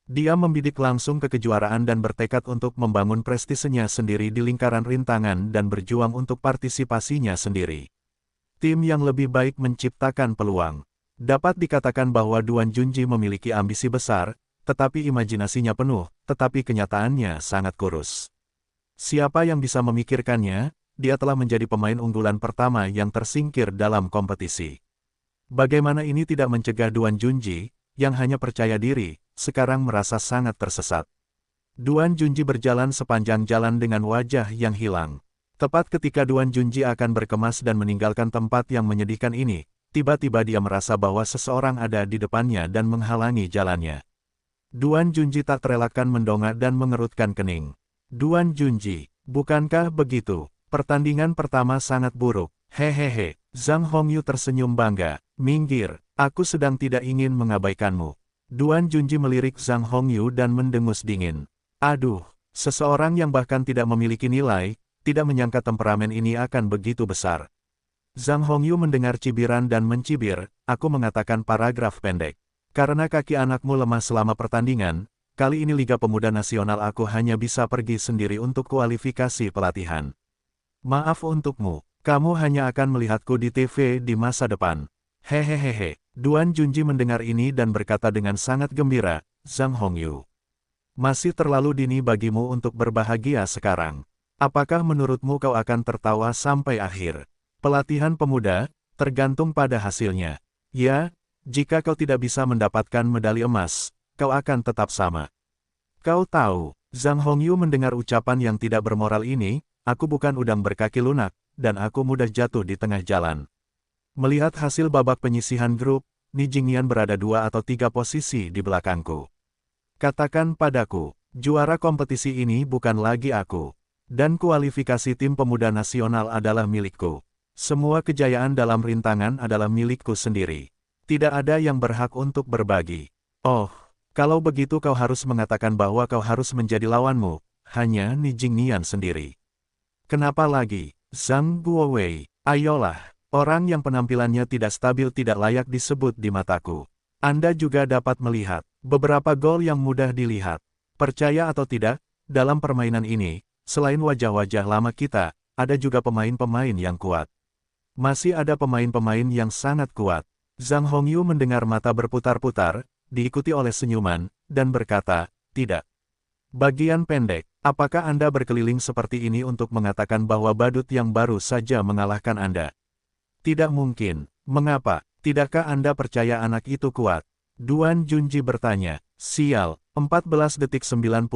Speaker 1: Dia membidik langsung ke kejuaraan dan bertekad untuk membangun prestisenya sendiri di lingkaran rintangan dan berjuang untuk partisipasinya sendiri. Tim yang lebih baik menciptakan peluang. Dapat dikatakan bahwa Duan Junji memiliki ambisi besar, tetapi imajinasinya penuh, tetapi kenyataannya sangat kurus. Siapa yang bisa memikirkannya, dia telah menjadi pemain unggulan pertama yang tersingkir dalam kompetisi. Bagaimana ini tidak mencegah Duan Junji, yang hanya percaya diri, sekarang merasa sangat tersesat. Duan Junji berjalan sepanjang jalan dengan wajah yang hilang. Tepat ketika Duan Junji akan berkemas dan meninggalkan tempat yang menyedihkan ini, tiba-tiba dia merasa bahwa seseorang ada di depannya dan menghalangi jalannya. Duan Junji tak terelakkan mendongak dan mengerutkan kening. Duan Junji, bukankah begitu? Pertandingan pertama sangat buruk. Hehehe, Zhang Hongyu tersenyum bangga. Minggir, aku sedang tidak ingin mengabaikanmu. Duan Junji melirik Zhang Hongyu dan mendengus dingin. Aduh, seseorang yang bahkan tidak memiliki nilai, tidak menyangka temperamen ini akan begitu besar. Zhang Hongyu mendengar cibiran dan mencibir, aku mengatakan paragraf pendek. Karena kaki anakmu lemah selama pertandingan, kali ini Liga Pemuda Nasional aku hanya bisa pergi sendiri untuk kualifikasi pelatihan. Maaf untukmu, kamu hanya akan melihatku di TV di masa depan. Hehehehe. Duan Junji mendengar ini dan berkata dengan sangat gembira, Zhang Hongyu. Masih terlalu dini bagimu untuk berbahagia sekarang. Apakah menurutmu kau akan tertawa sampai akhir? Pelatihan pemuda, tergantung pada hasilnya. Ya, jika kau tidak bisa mendapatkan medali emas, kau akan tetap sama. Kau tahu, Zhang Hongyu mendengar ucapan yang tidak bermoral ini, aku bukan udang berkaki lunak, dan aku mudah jatuh di tengah jalan. Melihat hasil babak penyisihan grup, Ni Jingnian berada 2 atau 3 posisi di belakangku. Katakan padaku, juara kompetisi ini bukan lagi aku. Dan kualifikasi tim pemuda nasional adalah milikku. Semua kejayaan dalam rintangan adalah milikku sendiri. Tidak ada yang berhak untuk berbagi. Oh, kalau begitu kau harus mengatakan bahwa kau harus menjadi lawanmu, hanya Ni Jingnian sendiri. Kenapa lagi, Zhang Guowei? Ayolah, orang yang penampilannya tidak stabil tidak layak disebut di mataku. Anda juga dapat melihat beberapa gol yang mudah dilihat. Percaya atau tidak, dalam permainan ini, selain wajah-wajah lama kita, ada juga pemain-pemain yang kuat. Masih ada pemain-pemain yang sangat kuat. Zhang Hongyu mendengar mata berputar-putar, diikuti oleh senyuman, dan berkata, tidak. Bagian pendek, apakah Anda berkeliling seperti ini untuk mengatakan bahwa badut yang baru saja mengalahkan Anda? Tidak mungkin. Mengapa? Tidakkah Anda percaya anak itu kuat? Duan Junji bertanya. Sial, 14 detik 99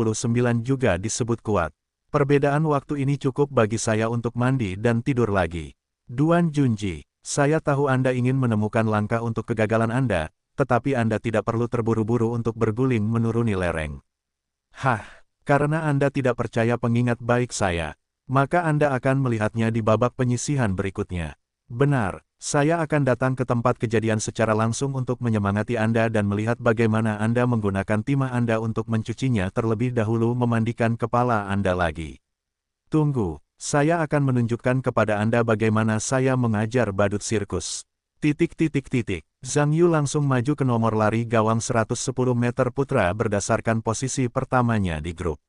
Speaker 1: juga disebut kuat. Perbedaan waktu ini cukup bagi saya untuk mandi dan tidur lagi. Duan Junji, saya tahu Anda ingin menemukan langkah untuk kegagalan Anda, tetapi Anda tidak perlu terburu-buru untuk berguling menuruni lereng. Hah, karena Anda tidak percaya pengingat baik saya, maka Anda akan melihatnya di babak penyisihan berikutnya. Benar, saya akan datang ke tempat kejadian secara langsung untuk menyemangati Anda dan melihat bagaimana Anda menggunakan timah Anda untuk mencucinya terlebih dahulu memandikan kepala Anda lagi. Tunggu, saya akan menunjukkan kepada Anda bagaimana saya mengajar badut sirkus. Zhang Yu langsung maju ke nomor lari gawang 110 meter putra berdasarkan posisi pertamanya di grup.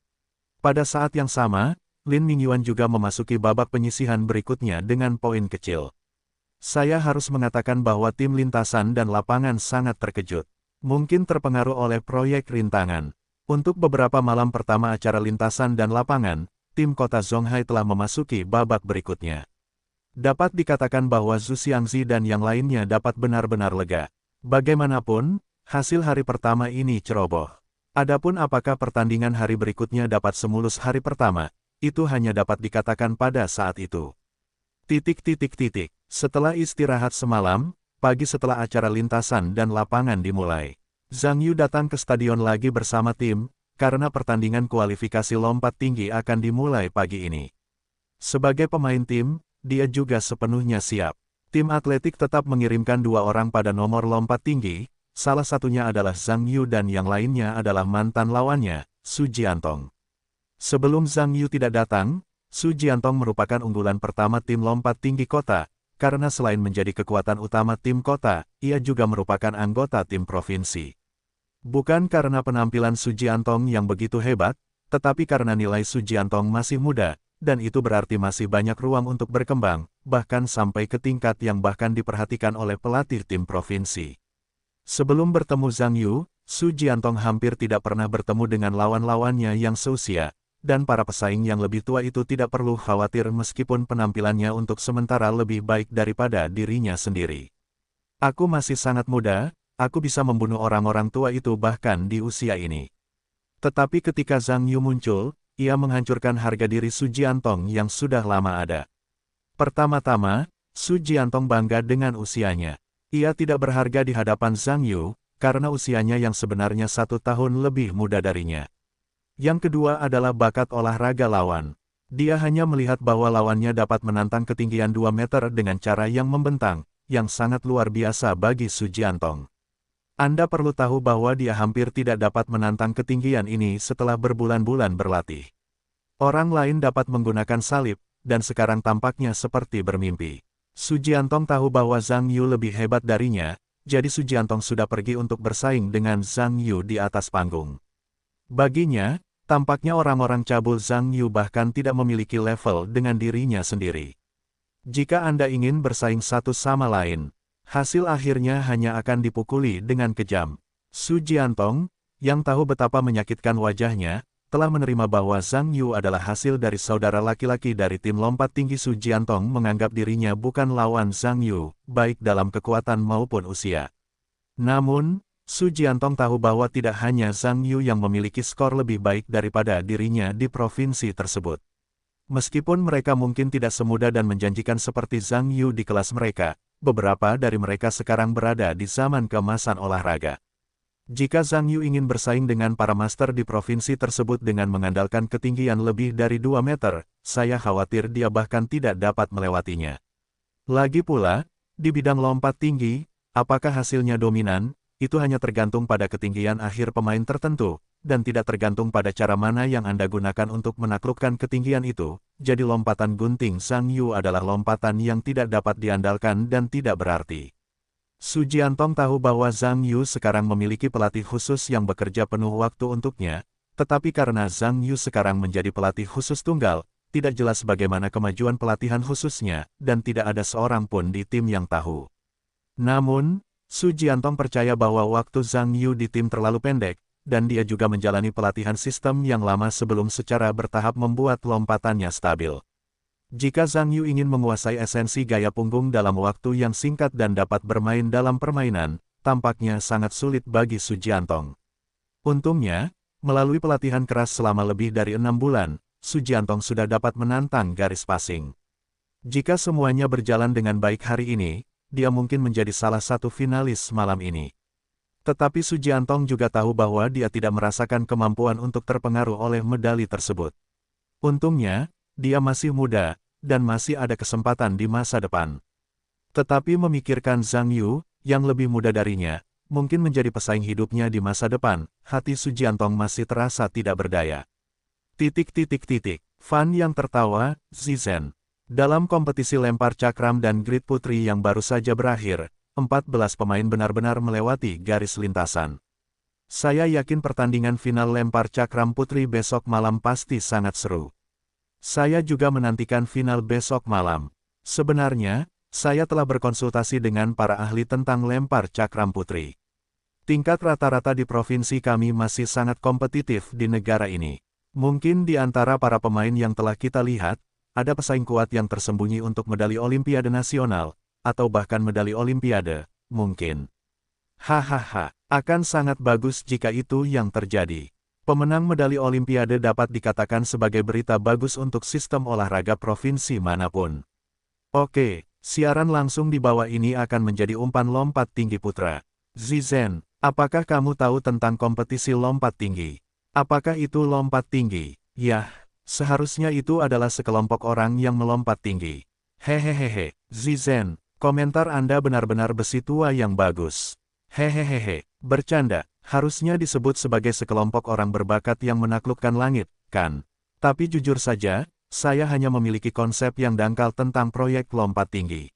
Speaker 1: Pada saat yang sama, Lin Mingyuan juga memasuki babak penyisihan berikutnya dengan poin kecil. Saya harus mengatakan bahwa tim lintasan dan lapangan sangat terkejut. Mungkin terpengaruh oleh proyek rintangan. Untuk beberapa malam pertama acara lintasan dan lapangan, tim kota Zonghai telah memasuki babak berikutnya. Dapat dikatakan bahwa Zhu Xiangzi dan yang lainnya dapat benar-benar lega. Bagaimanapun, hasil hari pertama ini ceroboh. Adapun apakah pertandingan hari berikutnya dapat semulus hari pertama, itu hanya dapat dikatakan pada saat itu. Setelah istirahat semalam, pagi setelah acara lintasan dan lapangan dimulai, Zhang Yu datang ke stadion lagi bersama tim, karena pertandingan kualifikasi lompat tinggi akan dimulai pagi ini. Sebagai pemain tim, dia juga sepenuhnya siap. Tim atletik tetap mengirimkan 2 orang pada nomor lompat tinggi, salah satunya adalah Zhang Yu dan yang lainnya adalah mantan lawannya, Su Jiantong. Sebelum Zhang Yu tidak datang, Su Jiantong merupakan unggulan pertama tim lompat tinggi kota, karena selain menjadi kekuatan utama tim kota, ia juga merupakan anggota tim provinsi. Bukan karena penampilan Su Jiantong yang begitu hebat, tetapi karena nilai Su Jiantong masih muda, dan itu berarti masih banyak ruang untuk berkembang, bahkan sampai ke tingkat yang bahkan diperhatikan oleh pelatih tim provinsi. Sebelum bertemu Zhang Yu, Su Jiantong hampir tidak pernah bertemu dengan lawan-lawannya yang seusia, dan para pesaing yang lebih tua itu tidak perlu khawatir meskipun penampilannya untuk sementara lebih baik daripada dirinya sendiri. Aku masih sangat muda, aku bisa membunuh orang-orang tua itu bahkan di usia ini. Tetapi ketika Zhang Yu muncul, ia menghancurkan harga diri Su Jiantong yang sudah lama ada. Pertama-tama, Su Jiantong bangga dengan usianya. Ia tidak berharga di hadapan Zhang Yu, karena usianya yang sebenarnya 1 tahun lebih muda darinya. Yang kedua adalah bakat olahraga lawan. Dia hanya melihat bahwa lawannya dapat menantang ketinggian 2 meter dengan cara yang membentang, yang sangat luar biasa bagi Su Jiantong. Anda perlu tahu bahwa dia hampir tidak dapat menantang ketinggian ini setelah berbulan-bulan berlatih. Orang lain dapat menggunakan salib, dan sekarang tampaknya seperti bermimpi. Su Jiantong tahu bahwa Zhang Yu lebih hebat darinya, jadi Su Jiantong sudah pergi untuk bersaing dengan Zhang Yu di atas panggung. Baginya, tampaknya orang-orang cabul Zhang Yu bahkan tidak memiliki level dengan dirinya sendiri. Jika Anda ingin bersaing satu sama lain, hasil akhirnya hanya akan dipukuli dengan kejam. Su Jiantong, yang tahu betapa menyakitkan wajahnya, telah menerima bahwa Zhang Yu adalah hasil dari saudara laki-laki dari tim lompat tinggi. Su Jiantong menganggap dirinya bukan lawan Zhang Yu, baik dalam kekuatan maupun usia. Namun, Su Jiantong tahu bahwa tidak hanya Zhang Yu yang memiliki skor lebih baik daripada dirinya di provinsi tersebut. Meskipun mereka mungkin tidak semudah dan menjanjikan seperti Zhang Yu di kelas mereka, beberapa dari mereka sekarang berada di zaman keemasan olahraga. Jika Zhang Yu ingin bersaing dengan para master di provinsi tersebut dengan mengandalkan ketinggian lebih dari 2 meter, saya khawatir dia bahkan tidak dapat melewatinya. Lagi pula, di bidang lompat tinggi, apakah hasilnya dominan, itu hanya tergantung pada ketinggian akhir pemain tertentu, dan tidak tergantung pada cara mana yang Anda gunakan untuk menaklukkan ketinggian itu. Jadi lompatan gunting Zhang Yu adalah lompatan yang tidak dapat diandalkan dan tidak berarti. Su Jiantong tahu bahwa Zhang Yu sekarang memiliki pelatih khusus yang bekerja penuh waktu untuknya, tetapi karena Zhang Yu sekarang menjadi pelatih khusus tunggal, tidak jelas bagaimana kemajuan pelatihan khususnya, dan tidak ada seorang pun di tim yang tahu. Namun, Su Jiantong percaya bahwa waktu Zhang Yu di tim terlalu pendek, dan dia juga menjalani pelatihan sistem yang lama sebelum secara bertahap membuat lompatannya stabil. Jika Zhang Yu ingin menguasai esensi gaya punggung dalam waktu yang singkat dan dapat bermain dalam permainan, tampaknya sangat sulit bagi Su Jiantong. Untungnya, melalui pelatihan keras selama lebih dari 6 bulan, Su Jiantong sudah dapat menantang garis passing. Jika semuanya berjalan dengan baik hari ini, dia mungkin menjadi salah satu finalis malam ini. Tetapi Su Jiantong juga tahu bahwa dia tidak merasakan kemampuan untuk terpengaruh oleh medali tersebut. Untungnya, dia masih muda, dan masih ada kesempatan di masa depan. Tetapi memikirkan Zhang Yu, yang lebih muda darinya, mungkin menjadi pesaing hidupnya di masa depan, hati Su Jiantong masih terasa tidak berdaya. Fan yang tertawa, Zizen. Dalam kompetisi lempar cakram dan grid putri yang baru saja berakhir, 14 pemain benar-benar melewati garis lintasan. Saya yakin pertandingan final lempar cakram putri besok malam pasti sangat seru. Saya juga menantikan final besok malam. Sebenarnya, saya telah berkonsultasi dengan para ahli tentang lempar cakram putri. Tingkat rata-rata di provinsi kami masih sangat kompetitif di negara ini. Mungkin di antara para pemain yang telah kita lihat, ada pesaing kuat yang tersembunyi untuk medali Olimpiade Nasional, atau bahkan medali Olimpiade, mungkin. Hahaha, akan sangat bagus jika itu yang terjadi. Pemenang medali Olimpiade dapat dikatakan sebagai berita bagus untuk sistem olahraga provinsi manapun. Oke, siaran langsung di bawah ini akan menjadi umpan lompat tinggi putra. Zizen, apakah kamu tahu tentang kompetisi lompat tinggi? Apakah itu lompat tinggi? Yah, seharusnya itu adalah sekelompok orang yang melompat tinggi. Hehehehe, Zizen, komentar Anda benar-benar besi tua yang bagus. Hehehehe, bercanda. Harusnya disebut sebagai sekelompok orang berbakat yang menaklukkan langit, kan? Tapi jujur saja, saya hanya memiliki konsep yang dangkal tentang proyek lompat tinggi.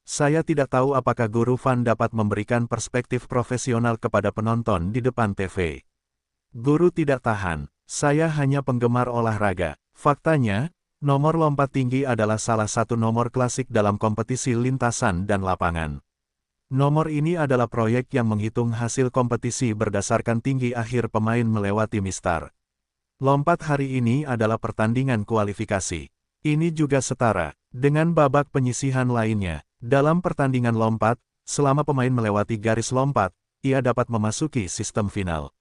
Speaker 1: Saya tidak tahu apakah Guru Fan dapat memberikan perspektif profesional kepada penonton di depan TV. Guru tidak tahan, saya hanya penggemar olahraga. Faktanya, nomor lompat tinggi adalah salah satu nomor klasik dalam kompetisi lintasan dan lapangan. Nomor ini adalah proyek yang menghitung hasil kompetisi berdasarkan tinggi akhir pemain melewati mistar. Lompat hari ini adalah pertandingan kualifikasi. Ini juga setara dengan babak penyisihan lainnya. Dalam pertandingan lompat, selama pemain melewati garis lompat, ia dapat memasuki sistem final.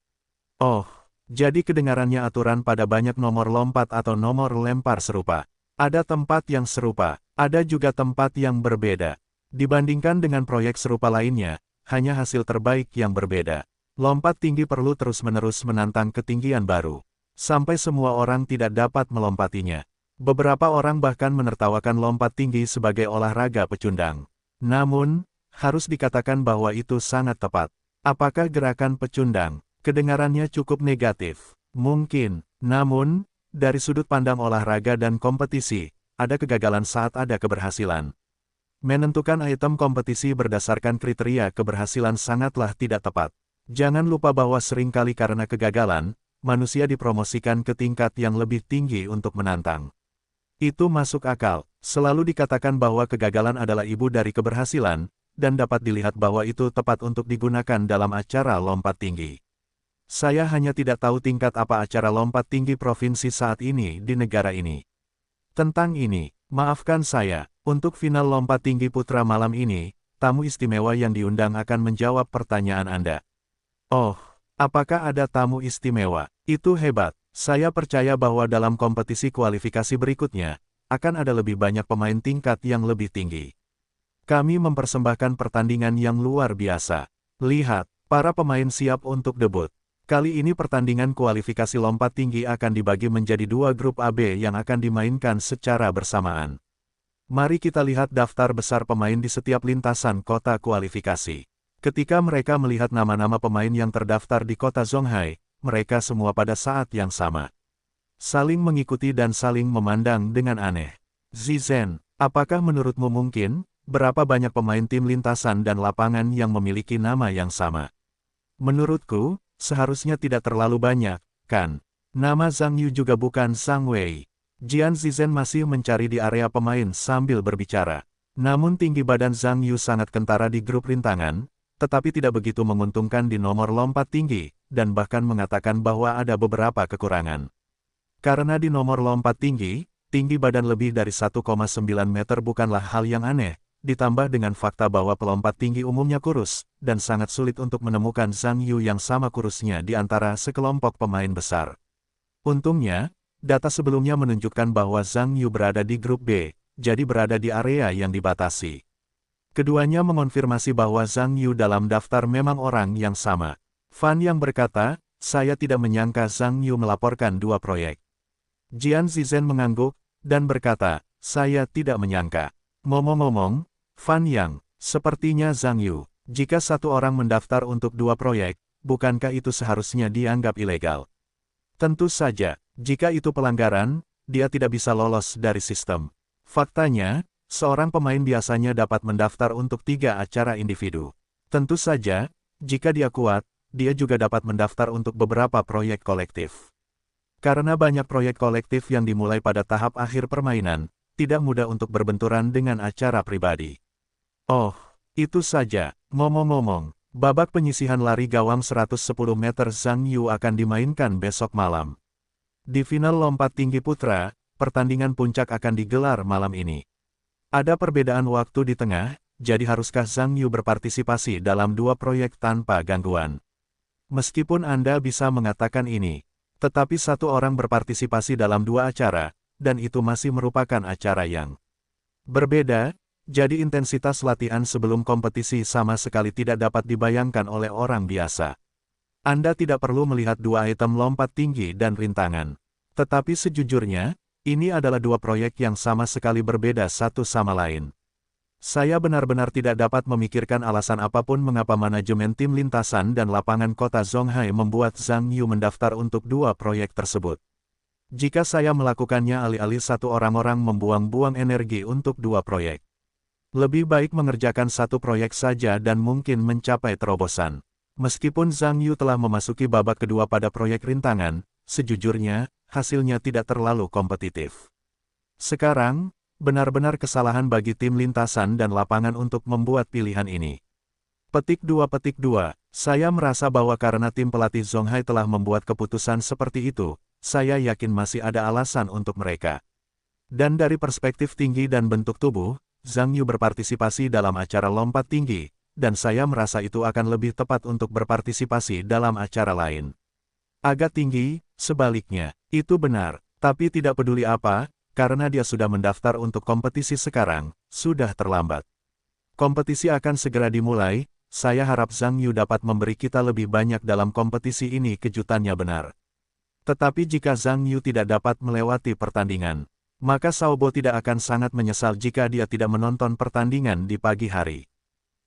Speaker 1: Oh, jadi kedengarannya aturan pada banyak nomor lompat atau nomor lempar serupa. Ada tempat yang serupa, ada juga tempat yang berbeda. Dibandingkan dengan proyek serupa lainnya, hanya hasil terbaik yang berbeda. Lompat tinggi perlu terus-menerus menantang ketinggian baru, sampai semua orang tidak dapat melompatinya. Beberapa orang bahkan menertawakan lompat tinggi sebagai olahraga pecundang. Namun, harus dikatakan bahwa itu sangat tepat. Apakah gerakan pecundang? Kedengarannya cukup negatif. Mungkin, namun, dari sudut pandang olahraga dan kompetisi, ada kegagalan saat ada keberhasilan. Menentukan item kompetisi berdasarkan kriteria keberhasilan sangatlah tidak tepat. Jangan lupa bahwa seringkali karena kegagalan, manusia dipromosikan ke tingkat yang lebih tinggi untuk menantang. Itu masuk akal. Selalu dikatakan bahwa kegagalan adalah ibu dari keberhasilan, dan dapat dilihat bahwa itu tepat untuk digunakan dalam acara lompat tinggi. Saya hanya tidak tahu tingkat apa acara lompat tinggi provinsi saat ini di negara ini. Tentang ini, maafkan saya, untuk final lompat tinggi putra malam ini, tamu istimewa yang diundang akan menjawab pertanyaan Anda. Oh, apakah ada tamu istimewa? Itu hebat. Saya percaya bahwa dalam kompetisi kualifikasi berikutnya, akan ada lebih banyak pemain tingkat yang lebih tinggi. Kami mempersembahkan pertandingan yang luar biasa. Lihat, para pemain siap untuk debut. Kali ini pertandingan kualifikasi lompat tinggi akan dibagi menjadi dua grup AB yang akan dimainkan secara bersamaan. Mari kita lihat daftar besar pemain di setiap lintasan kota kualifikasi. Ketika mereka melihat nama-nama pemain yang terdaftar di kota Zhonghai, mereka semua pada saat yang sama saling mengikuti dan saling memandang dengan aneh. Zizen, apakah menurutmu mungkin, berapa banyak pemain tim lintasan dan lapangan yang memiliki nama yang sama? Menurutku, seharusnya tidak terlalu banyak, kan? Nama Zhang Yu juga bukan Zhang Wei. Jian Zizen masih mencari di area pemain sambil berbicara. Namun tinggi badan Zhang Yu sangat kentara di grup rintangan, tetapi tidak begitu menguntungkan di nomor lompat tinggi, dan bahkan mengatakan bahwa ada beberapa kekurangan. Karena di nomor lompat tinggi, tinggi badan lebih dari 1,9 meter bukanlah hal yang aneh, ditambah dengan fakta bahwa pelompat tinggi umumnya kurus, dan sangat sulit untuk menemukan Zhang Yu yang sama kurusnya di antara sekelompok pemain besar. Untungnya, data sebelumnya menunjukkan bahwa Zhang Yu berada di grup B, jadi berada di area yang dibatasi. Keduanya mengonfirmasi bahwa Zhang Yu dalam daftar memang orang yang sama. Fan yang berkata, saya tidak menyangka Zhang Yu melaporkan dua proyek. Jian Zizen mengangguk, dan berkata, saya tidak menyangka. Ngomong-ngomong, Fan Yang, sepertinya Zhang Yu, jika satu orang mendaftar untuk dua proyek, bukankah itu seharusnya dianggap ilegal? Tentu saja, jika itu pelanggaran, dia tidak bisa lolos dari sistem. Faktanya, seorang pemain biasanya dapat mendaftar untuk 3 acara individu. Tentu saja, jika dia kuat, dia juga dapat mendaftar untuk beberapa proyek kolektif. Karena banyak proyek kolektif yang dimulai pada tahap akhir permainan, tidak mudah untuk berbenturan dengan acara pribadi. Oh, itu saja. Ngomong-ngomong, babak penyisihan lari gawang 110 meter Zhang Yu akan dimainkan besok malam. Di final lompat tinggi putra, pertandingan puncak akan digelar malam ini. Ada perbedaan waktu di tengah, jadi haruskah Zhang Yu berpartisipasi dalam dua proyek tanpa gangguan? Meskipun Anda bisa mengatakan ini, tetapi satu orang berpartisipasi dalam dua acara, dan itu masih merupakan acara yang berbeda. Jadi intensitas latihan sebelum kompetisi sama sekali tidak dapat dibayangkan oleh orang biasa. Anda tidak perlu melihat dua item lompat tinggi dan rintangan. Tetapi sejujurnya, ini adalah dua proyek yang sama sekali berbeda satu sama lain. Saya benar-benar tidak dapat memikirkan alasan apapun mengapa manajemen tim lintasan dan lapangan kota Zhonghai membuat Zhang Yu mendaftar untuk dua proyek tersebut. Jika saya melakukannya alih-alih satu orang-orang membuang-buang energi untuk dua proyek. Lebih baik mengerjakan satu proyek saja dan mungkin mencapai terobosan. Meskipun Zhang Yu telah memasuki babak kedua pada proyek rintangan, sejujurnya, hasilnya tidak terlalu kompetitif. Sekarang, benar-benar kesalahan bagi tim lintasan dan lapangan untuk membuat pilihan ini. Petik 2. Saya merasa bahwa karena tim pelatih Zhonghai telah membuat keputusan seperti itu, saya yakin masih ada alasan untuk mereka. Dan dari perspektif tinggi dan bentuk tubuh, Zhang Yu berpartisipasi dalam acara lompat tinggi, dan saya merasa itu akan lebih tepat untuk berpartisipasi dalam acara lain. Agak tinggi, sebaliknya, itu benar, tapi tidak peduli apa, karena dia sudah mendaftar untuk kompetisi sekarang, sudah terlambat. Kompetisi akan segera dimulai, saya harap Zhang Yu dapat memberi kita lebih banyak dalam kompetisi ini. Kejutannya benar. Tetapi jika Zhang Yu tidak dapat melewati pertandingan, maka Xiaobo tidak akan sangat menyesal jika dia tidak menonton pertandingan di pagi hari.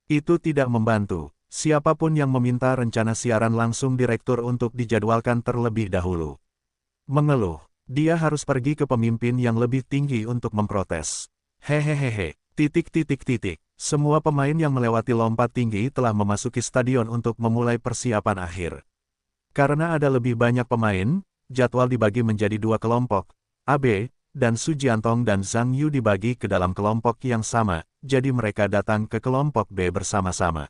Speaker 1: Itu tidak membantu. Siapapun yang meminta rencana siaran langsung direktur untuk dijadwalkan terlebih dahulu. Mengeluh, dia harus pergi ke pemimpin yang lebih tinggi untuk memprotes. Hehehehe, Semua pemain yang melewati lompat tinggi telah memasuki stadion untuk memulai persiapan akhir. Karena ada lebih banyak pemain, jadwal dibagi menjadi dua kelompok, A, B, dan Su Jiantong dan Zhang Yu dibagi ke dalam kelompok yang sama, jadi mereka datang ke kelompok B bersama-sama.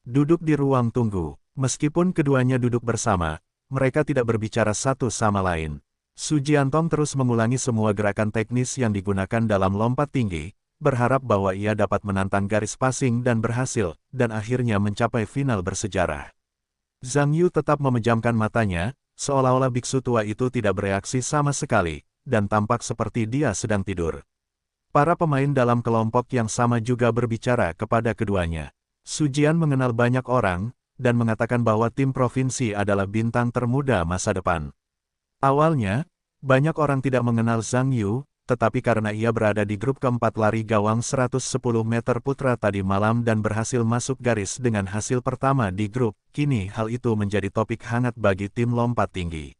Speaker 1: Duduk di ruang tunggu. Meskipun keduanya duduk bersama, mereka tidak berbicara satu sama lain. Su Jiantong terus mengulangi semua gerakan teknis yang digunakan dalam lompat tinggi, berharap bahwa ia dapat menantang garis passing dan berhasil, dan akhirnya mencapai final bersejarah. Zhang Yu tetap memejamkan matanya, seolah-olah biksu tua itu tidak bereaksi sama sekali, dan tampak seperti dia sedang tidur. Para pemain dalam kelompok yang sama juga berbicara kepada keduanya. Su Jian mengenal banyak orang, dan mengatakan bahwa tim provinsi adalah bintang termuda masa depan. Awalnya, banyak orang tidak mengenal Zhang Yu, tetapi karena ia berada di grup keempat lari gawang 110 meter putra tadi malam dan berhasil masuk garis dengan hasil pertama di grup, kini hal itu menjadi topik hangat bagi tim lompat tinggi.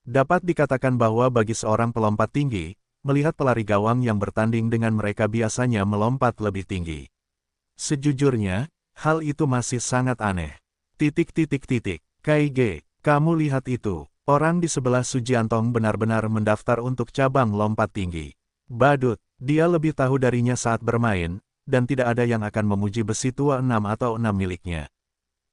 Speaker 1: Dapat dikatakan bahwa bagi seorang pelompat tinggi, melihat pelari gawang yang bertanding dengan mereka biasanya melompat lebih tinggi. Sejujurnya, hal itu masih sangat aneh. KG, kamu lihat itu. Orang di sebelah Su Jiantong benar-benar mendaftar untuk cabang lompat tinggi. Badut, dia lebih tahu darinya saat bermain, dan tidak ada yang akan memuji besi tua 6 atau 6 miliknya.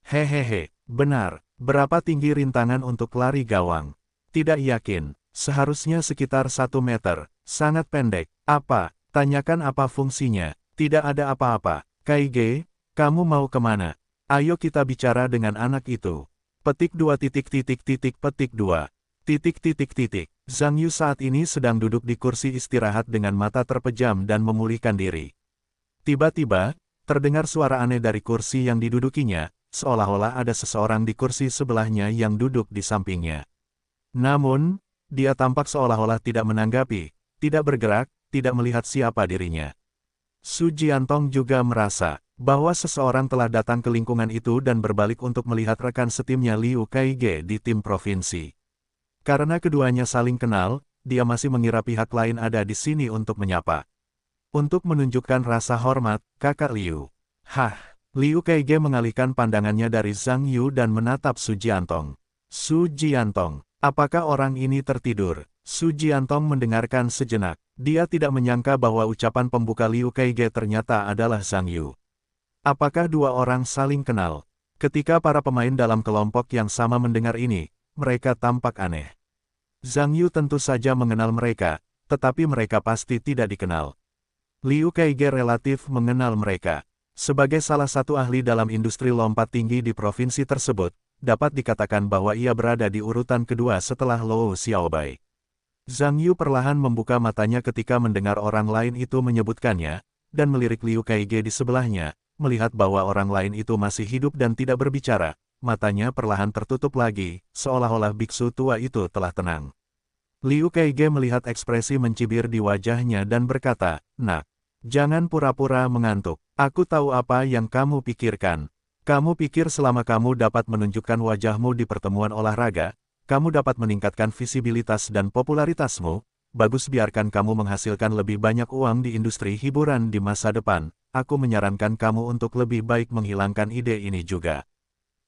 Speaker 1: Hehehe, benar, berapa tinggi rintangan untuk lari gawang? Tidak yakin, seharusnya sekitar 1 meter, sangat pendek. Apa? Tanyakan apa fungsinya, tidak ada apa-apa. KG, kamu mau kemana? Ayo kita bicara dengan anak itu. Petik 2 petik 2. Zhang Yu saat ini sedang duduk di kursi istirahat dengan mata terpejam dan memulihkan diri. Tiba-tiba, terdengar suara aneh dari kursi yang didudukinya, seolah-olah ada seseorang di kursi sebelahnya yang duduk di sampingnya. Namun, dia tampak seolah-olah tidak menanggapi, tidak bergerak, tidak melihat siapa dirinya. Su Jiantong juga merasa bahwa seseorang telah datang ke lingkungan itu dan berbalik untuk melihat rekan setimnya Liu Kaige di tim provinsi. Karena keduanya saling kenal, dia masih mengira pihak lain ada di sini untuk menyapa. Untuk menunjukkan rasa hormat, kakak Liu. Hah, Liu Kaige mengalihkan pandangannya dari Zhang Yu dan menatap Su Jiantong. Su Jiantong, apakah orang ini tertidur? Su Jiantong mendengarkan sejenak. Dia tidak menyangka bahwa ucapan pembuka Liu Kaige ternyata adalah Zhang Yu. Apakah dua orang saling kenal? Ketika para pemain dalam kelompok yang sama mendengar ini, mereka tampak aneh. Zhang Yu tentu saja mengenal mereka, tetapi mereka pasti tidak dikenal. Liu Kaige relatif mengenal mereka. Sebagai salah satu ahli dalam industri lompat tinggi di provinsi tersebut, dapat dikatakan bahwa ia berada di urutan kedua setelah Luo Xiaobai. Zhang Yu perlahan membuka matanya ketika mendengar orang lain itu menyebutkannya, dan melirik Liu Kaige di sebelahnya. Melihat bahwa orang lain itu masih hidup dan tidak berbicara, matanya perlahan tertutup lagi, seolah-olah biksu tua itu telah tenang. Liu Kaige melihat ekspresi mencibir di wajahnya dan berkata, "Nak, jangan pura-pura mengantuk. Aku tahu apa yang kamu pikirkan. Kamu pikir selama kamu dapat menunjukkan wajahmu di pertemuan olahraga, kamu dapat meningkatkan visibilitas dan popularitasmu. Bagus, biarkan kamu menghasilkan lebih banyak uang di industri hiburan di masa depan. Aku menyarankan kamu untuk lebih baik menghilangkan ide ini juga.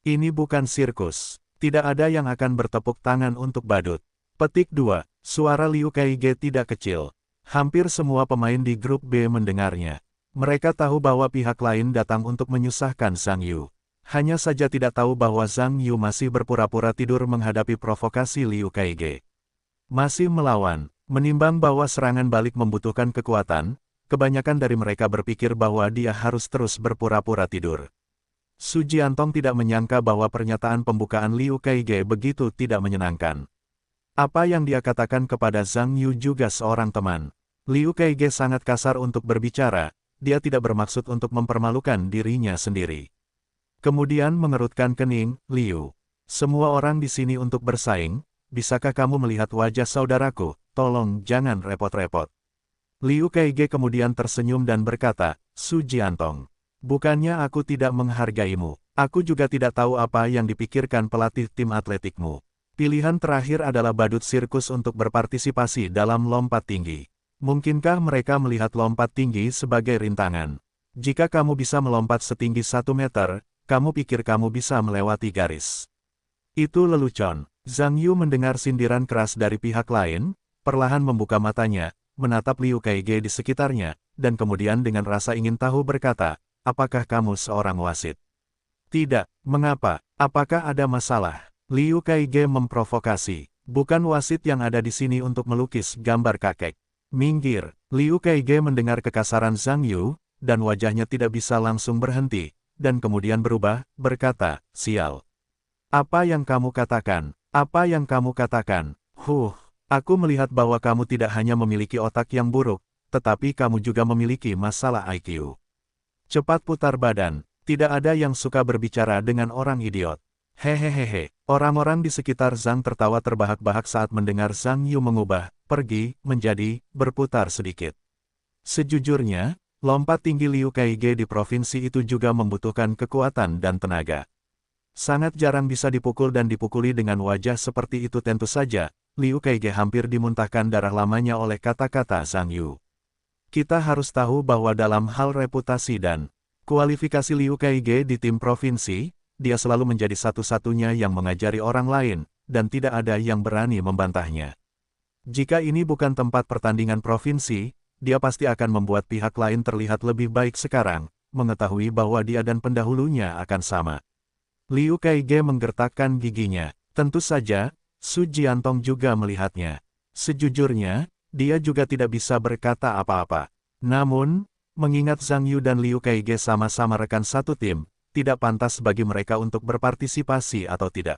Speaker 1: Ini bukan sirkus. Tidak ada yang akan bertepuk tangan untuk badut." Petik 2. Suara Liu Kaige tidak kecil. Hampir semua pemain di grup B mendengarnya. Mereka tahu bahwa pihak lain datang untuk menyusahkan Zhang Yu. Hanya saja tidak tahu bahwa Zhang Yu masih berpura-pura tidur menghadapi provokasi Liu Kaige. Masih melawan, menimbang bahwa serangan balik membutuhkan kekuatan, kebanyakan dari mereka berpikir bahwa dia harus terus berpura-pura tidur. Su Jiantong tidak menyangka bahwa pernyataan pembukaan Liu Kaige begitu tidak menyenangkan. Apa yang dia katakan kepada Zhang Yu juga seorang teman. Liu Kaige sangat kasar untuk berbicara, dia tidak bermaksud untuk mempermalukan dirinya sendiri. Kemudian mengerutkan kening, "Liu, semua orang di sini untuk bersaing, bisakah kamu melihat wajah saudaraku? Tolong jangan repot-repot." Liu Kaige kemudian tersenyum dan berkata, "Su Jiantong, bukannya aku tidak menghargaimu, aku juga tidak tahu apa yang dipikirkan pelatih tim atletikmu. Pilihan terakhir adalah badut sirkus untuk berpartisipasi dalam lompat tinggi. Mungkinkah mereka melihat lompat tinggi sebagai rintangan? Jika kamu bisa melompat setinggi 1 meter, kamu pikir kamu bisa melewati garis. Itu lelucon. Zhang Yu mendengar sindiran keras dari pihak lain, perlahan membuka matanya, menatap Liu Kaige di sekitarnya, dan kemudian dengan rasa ingin tahu berkata, apakah kamu seorang wasit? Tidak, mengapa? Apakah ada masalah? Liu Kaige memprovokasi. Bukan wasit yang ada di sini untuk melukis gambar kakek. Minggir. Liu Kaige mendengar kekasaran Zhang Yu, dan wajahnya tidak bisa langsung berhenti, dan kemudian berubah, berkata, sial. Apa yang kamu katakan? Apa yang kamu katakan? Aku melihat bahwa kamu tidak hanya memiliki otak yang buruk, tetapi kamu juga memiliki masalah IQ. Cepat putar badan, tidak ada yang suka berbicara dengan orang idiot. Hehehehe, orang-orang di sekitar Zhang tertawa terbahak-bahak saat mendengar Zhang Yu mengubah, pergi, menjadi, berputar sedikit. Sejujurnya, lompat tinggi Liu Kaige di provinsi itu juga membutuhkan kekuatan dan tenaga. Sangat jarang bisa dipukul dan dipukuli dengan wajah seperti itu tentu saja, Liu Kaige hampir dimuntahkan darah lamanya oleh kata-kata Zhang Yu. Kita harus tahu bahwa dalam hal reputasi dan kualifikasi Liu Kaige di tim provinsi, dia selalu menjadi satu-satunya yang mengajari orang lain, dan tidak ada yang berani membantahnya. Jika ini bukan tempat pertandingan provinsi, dia pasti akan membuat pihak lain terlihat lebih baik sekarang, mengetahui bahwa dia dan pendahulunya akan sama. Liu Kaige menggertakkan giginya. Tentu saja, Su Jiantong juga melihatnya. Sejujurnya, dia juga tidak bisa berkata apa-apa. Namun, mengingat Zhang Yu dan Liu Kaige sama-sama rekan satu tim, tidak pantas bagi mereka untuk berpartisipasi atau tidak.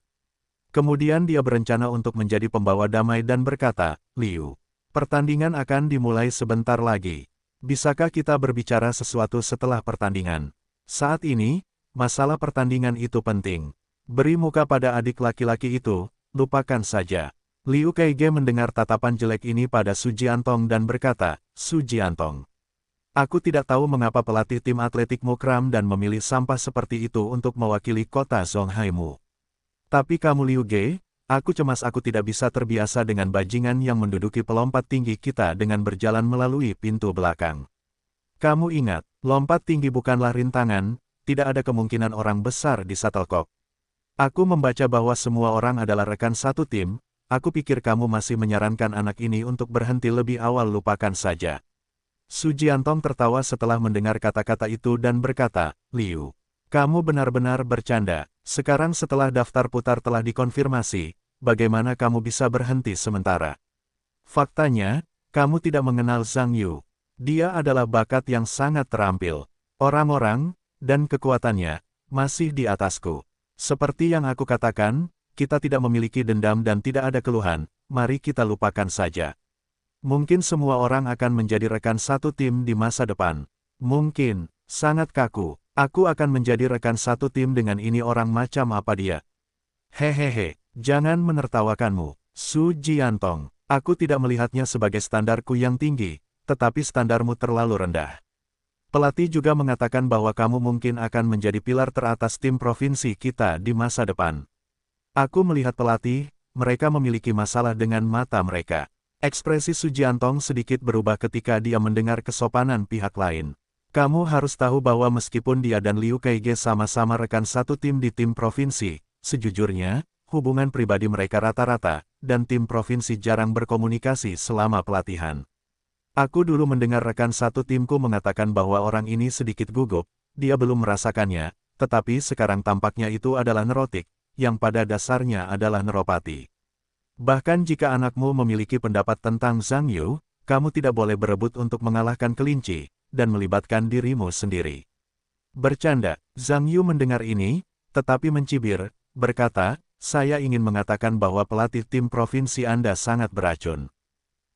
Speaker 1: Kemudian dia berencana untuk menjadi pembawa damai dan berkata, Liu, pertandingan akan dimulai sebentar lagi. Bisakah kita berbicara sesuatu setelah pertandingan? Saat ini, masalah pertandingan itu penting. Beri muka pada adik laki-laki itu, lupakan saja. Liu Kaige mendengar tatapan jelek ini pada Su Jiantong dan berkata, Su Jiantong. Aku tidak tahu mengapa pelatih tim atletikmu kram dan memilih sampah seperti itu untuk mewakili kota Zonghaimu. Tapi kamu Liu Ge, aku cemas aku tidak bisa terbiasa dengan bajingan yang menduduki pelompat tinggi kita dengan berjalan melalui pintu belakang. Kamu ingat, lompat tinggi bukanlah rintangan, tidak ada kemungkinan orang besar di shuttlecock. Aku membaca bahwa semua orang adalah rekan satu tim, aku pikir kamu masih menyarankan anak ini untuk berhenti lebih awal lupakan saja. Su Jiantong tertawa setelah mendengar kata-kata itu dan berkata, Liu, kamu benar-benar bercanda, sekarang setelah daftar putar telah dikonfirmasi, bagaimana kamu bisa berhenti sementara? Faktanya, kamu tidak mengenal Zhang Yu. Dia adalah bakat yang sangat terampil. Orang-orang, dan kekuatannya, masih di atasku. Seperti yang aku katakan, kita tidak memiliki dendam dan tidak ada keluhan, mari kita lupakan saja. Mungkin semua orang akan menjadi rekan satu tim di masa depan. Mungkin, sangat kaku, aku akan menjadi rekan satu tim dengan ini orang macam apa dia. Hehehe, jangan menertawakanmu, Su Jiantong. Aku tidak melihatnya sebagai standarku yang tinggi, tetapi standarmu terlalu rendah. Pelatih juga mengatakan bahwa kamu mungkin akan menjadi pilar teratas tim provinsi kita di masa depan. Aku melihat pelatih, mereka memiliki masalah dengan mata mereka. Ekspresi Su Jiantong sedikit berubah ketika dia mendengar kesopanan pihak lain. Kamu harus tahu bahwa meskipun dia dan Liu Kaige sama-sama rekan satu tim di tim provinsi, sejujurnya, hubungan pribadi mereka rata-rata, dan tim provinsi jarang berkomunikasi selama pelatihan. Aku dulu mendengar rekan satu timku mengatakan bahwa orang ini sedikit gugup, dia belum merasakannya, tetapi sekarang tampaknya itu adalah nerotik, yang pada dasarnya adalah neropati. Bahkan jika anakmu memiliki pendapat tentang Zhang Yu, kamu tidak boleh berebut untuk mengalahkan kelinci, dan melibatkan dirimu sendiri. Bercanda, Zhang Yu mendengar ini, tetapi mencibir, berkata, saya ingin mengatakan bahwa pelatih tim provinsi Anda sangat beracun.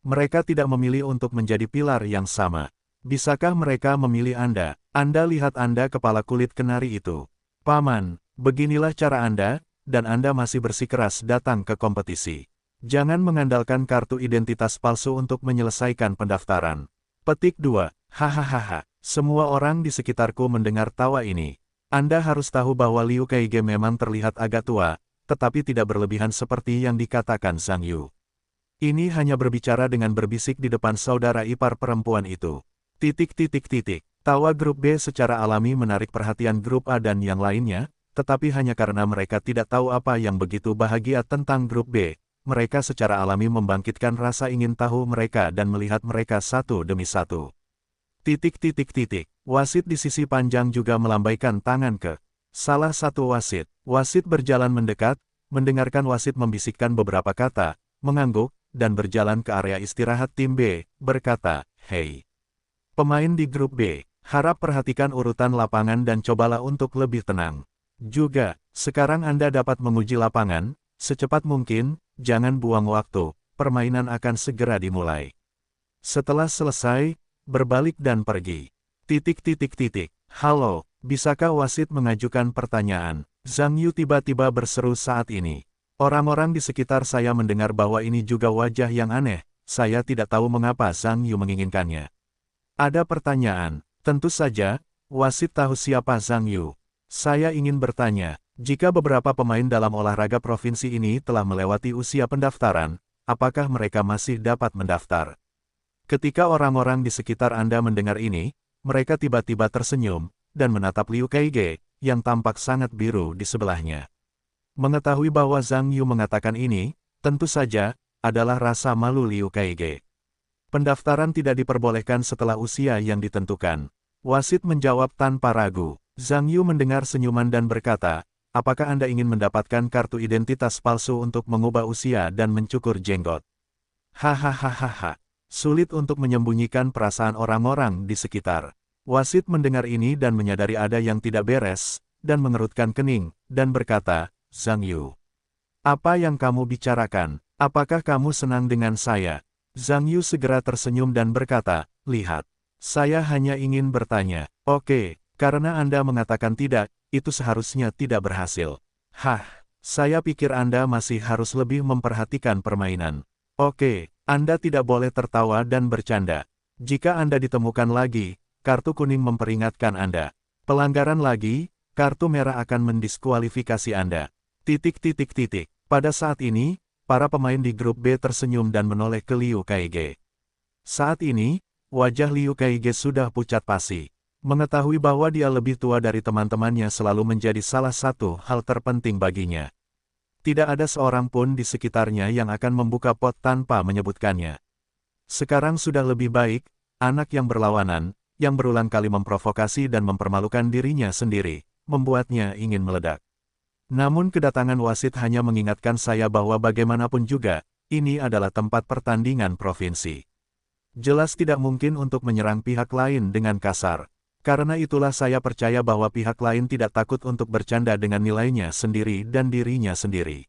Speaker 1: Mereka tidak memilih untuk menjadi pilar yang sama. Bisakah mereka memilih Anda? Anda lihat Anda kepala kulit kenari itu. Paman, beginilah cara Anda, dan Anda masih bersikeras datang ke kompetisi. Jangan mengandalkan kartu identitas palsu untuk menyelesaikan pendaftaran. Petik 2. Hahaha. Semua orang di sekitarku mendengar tawa ini. Anda harus tahu bahwa Liu Kaige memang terlihat agak tua, tetapi tidak berlebihan seperti yang dikatakan Zhang Yu. Ini hanya berbicara dengan berbisik di depan saudara ipar perempuan itu. Tawa grup B secara alami menarik perhatian grup A dan yang lainnya, tetapi hanya karena mereka tidak tahu apa yang begitu bahagia tentang grup B, mereka secara alami membangkitkan rasa ingin tahu mereka dan melihat mereka satu demi satu. Wasit di sisi panjang juga melambaikan tangan ke salah satu wasit. Wasit berjalan mendekat, mendengarkan wasit membisikkan beberapa kata, mengangguk, dan berjalan ke area istirahat tim B, berkata, "Hei, pemain di grup B, harap perhatikan urutan lapangan dan cobalah untuk lebih tenang. Juga, sekarang Anda dapat menguji lapangan, secepat mungkin, jangan buang waktu, permainan akan segera dimulai." Setelah selesai, berbalik dan pergi. Halo, bisakah wasit mengajukan pertanyaan? Zhang Yu tiba-tiba berseru saat ini. Orang-orang di sekitar saya mendengar bahwa ini juga wajah yang aneh, saya tidak tahu mengapa Zhang Yu menginginkannya. Ada pertanyaan, tentu saja, wasit tahu siapa Zhang Yu. Saya ingin bertanya, jika beberapa pemain dalam olahraga provinsi ini telah melewati usia pendaftaran, apakah mereka masih dapat mendaftar? Ketika orang-orang di sekitar Anda mendengar ini, mereka tiba-tiba tersenyum, dan menatap Liu Kaige, yang tampak sangat biru di sebelahnya. Mengetahui bahwa Zhang Yu mengatakan ini, tentu saja, adalah rasa malu Liu Kaige. Pendaftaran tidak diperbolehkan setelah usia yang ditentukan. Wasit menjawab tanpa ragu. Zhang Yu mendengar senyuman dan berkata, apakah Anda ingin mendapatkan kartu identitas palsu untuk mengubah usia dan mencukur jenggot? Hahaha. Sulit untuk menyembunyikan perasaan orang-orang di sekitar. Wasit mendengar ini dan menyadari ada yang tidak beres, dan mengerutkan kening, dan berkata, Zhang Yu, apa yang kamu bicarakan? Apakah kamu senang dengan saya? Zhang Yu segera tersenyum dan berkata, lihat, saya hanya ingin bertanya. Oke, karena Anda mengatakan tidak, itu seharusnya tidak berhasil. Saya pikir Anda masih harus lebih memperhatikan permainan. Oke, Anda tidak boleh tertawa dan bercanda. Jika Anda ditemukan lagi, kartu kuning memperingatkan Anda. Pelanggaran lagi, kartu merah akan mendiskualifikasi Anda. Pada saat ini, para pemain di grup B tersenyum dan menoleh ke Liu Kaige. Saat ini, wajah Liu Kaige sudah pucat pasi. Mengetahui bahwa dia lebih tua dari teman-temannya selalu menjadi salah satu hal terpenting baginya. Tidak ada seorang pun di sekitarnya yang akan membuka pot tanpa menyebutkannya. Sekarang sudah lebih baik, anak yang berlawanan, yang berulang kali memprovokasi dan mempermalukan dirinya sendiri, membuatnya ingin meledak. Namun kedatangan wasit hanya mengingatkan saya bahwa bagaimanapun juga, ini adalah tempat pertandingan provinsi. Jelas tidak mungkin untuk menyerang pihak lain dengan kasar. Karena itulah saya percaya bahwa pihak lain tidak takut untuk bercanda dengan nilainya sendiri dan dirinya sendiri.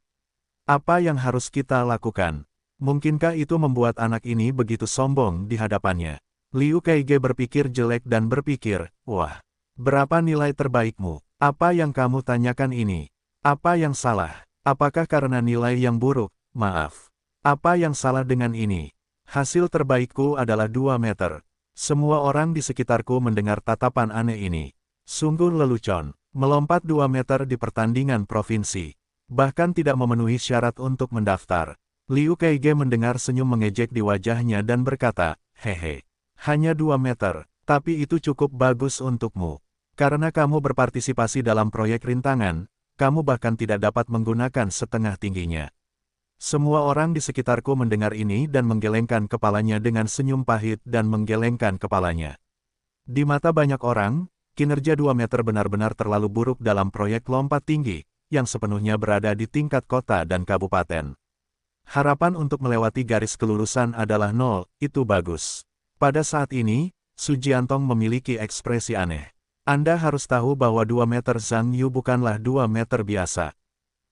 Speaker 1: Apa yang harus kita lakukan? Mungkinkah itu membuat anak ini begitu sombong di hadapannya? Liu Kaige berpikir jelek dan berpikir, wah, berapa nilai terbaikmu? Apa yang kamu tanyakan ini? Apa yang salah? Apakah karena nilai yang buruk? Maaf. Apa yang salah dengan ini? Hasil terbaikku adalah 2 meter. Semua orang di sekitarku mendengar tatapan aneh ini. Sungguh lelucon, melompat 2 meter di pertandingan provinsi. Bahkan tidak memenuhi syarat untuk mendaftar. Liu Kaige mendengar senyum mengejek di wajahnya dan berkata, hehe, hanya 2 meter, tapi itu cukup bagus untukmu. Karena kamu berpartisipasi dalam proyek rintangan, kamu bahkan tidak dapat menggunakan setengah tingginya. Semua orang di sekitarku mendengar ini dan menggelengkan kepalanya dengan senyum pahit dan menggelengkan kepalanya. Di mata banyak orang, kinerja 2 meter benar-benar terlalu buruk dalam proyek lompat tinggi, yang sepenuhnya berada di tingkat kota dan kabupaten. Harapan untuk melewati garis kelulusan adalah 0, itu bagus. Pada saat ini, Su Jiantong memiliki ekspresi aneh. Anda harus tahu bahwa 2 meter Zhang Yu bukanlah 2 meter biasa.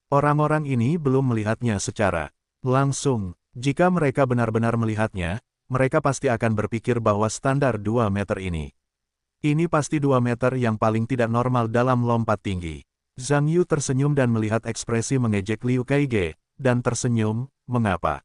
Speaker 1: Orang-orang ini belum melihatnya secara langsung. Jika mereka benar-benar melihatnya, mereka pasti akan berpikir bahwa standar 2 meter ini. Ini pasti 2 meter yang paling tidak normal dalam lompat tinggi. Zhang Yu tersenyum dan melihat ekspresi mengejek Liu Kaige, dan tersenyum, mengapa?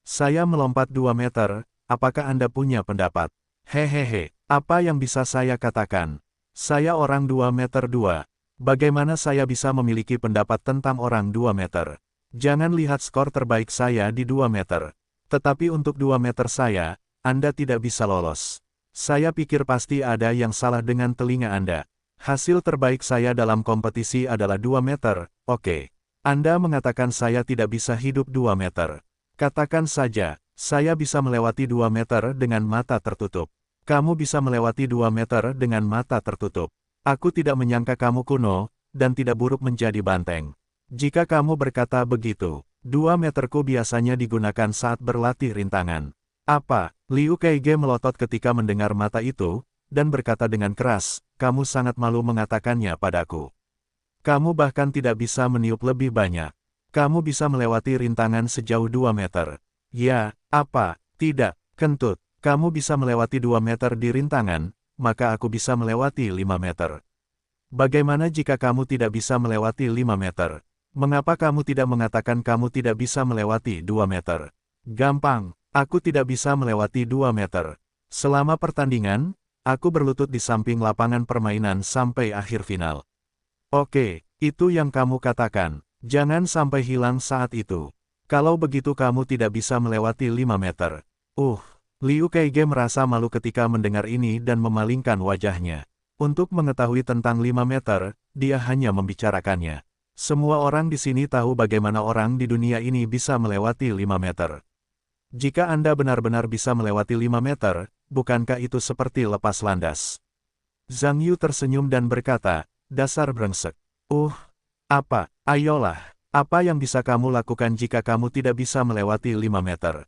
Speaker 1: Saya melompat 2 meter, apakah Anda punya pendapat? Hehehe, apa yang bisa saya katakan? Saya orang 2 meter 2. Bagaimana saya bisa memiliki pendapat tentang orang 2 meter? Jangan lihat skor terbaik saya di 2 meter. Tetapi untuk 2 meter saya, Anda tidak bisa lolos. Saya pikir pasti ada yang salah dengan telinga Anda. Hasil terbaik saya dalam kompetisi adalah 2 meter, oke. Anda mengatakan saya tidak bisa hidup 2 meter. Katakan saja, saya bisa melewati 2 meter dengan mata tertutup. Kamu bisa melewati 2 meter dengan mata tertutup. Aku tidak menyangka kamu kuno, dan tidak buruk menjadi banteng. Jika kamu berkata begitu, 2 meterku biasanya digunakan saat berlatih rintangan. Apa? Liu Kaige melotot ketika mendengar mata itu, dan berkata dengan keras, kamu sangat malu mengatakannya padaku. Kamu bahkan tidak bisa meniup lebih banyak. Kamu bisa melewati rintangan sejauh 2 meter. Ya, apa? Tidak, kentut. Kamu bisa melewati 2 meter di rintangan, maka aku bisa melewati 5 meter. Bagaimana jika kamu tidak bisa melewati 5 meter? Mengapa kamu tidak mengatakan kamu tidak bisa melewati 2 meter? Gampang, aku tidak bisa melewati 2 meter. Selama pertandingan, aku berlutut di samping lapangan permainan sampai akhir final. Oke, itu yang kamu katakan. Jangan sampai hilang saat itu. Kalau begitu kamu tidak bisa melewati 5 meter. Liu Kaige merasa malu ketika mendengar ini dan memalingkan wajahnya. Untuk mengetahui tentang 5 meter, dia hanya membicarakannya. Semua orang di sini tahu bagaimana orang di dunia ini bisa melewati 5 meter. Jika Anda benar-benar bisa melewati 5 meter, bukankah itu seperti lepas landas? Zhang Yu tersenyum dan berkata, dasar brengsek. Apa? Ayolah, apa yang bisa kamu lakukan jika kamu tidak bisa melewati 5 meter?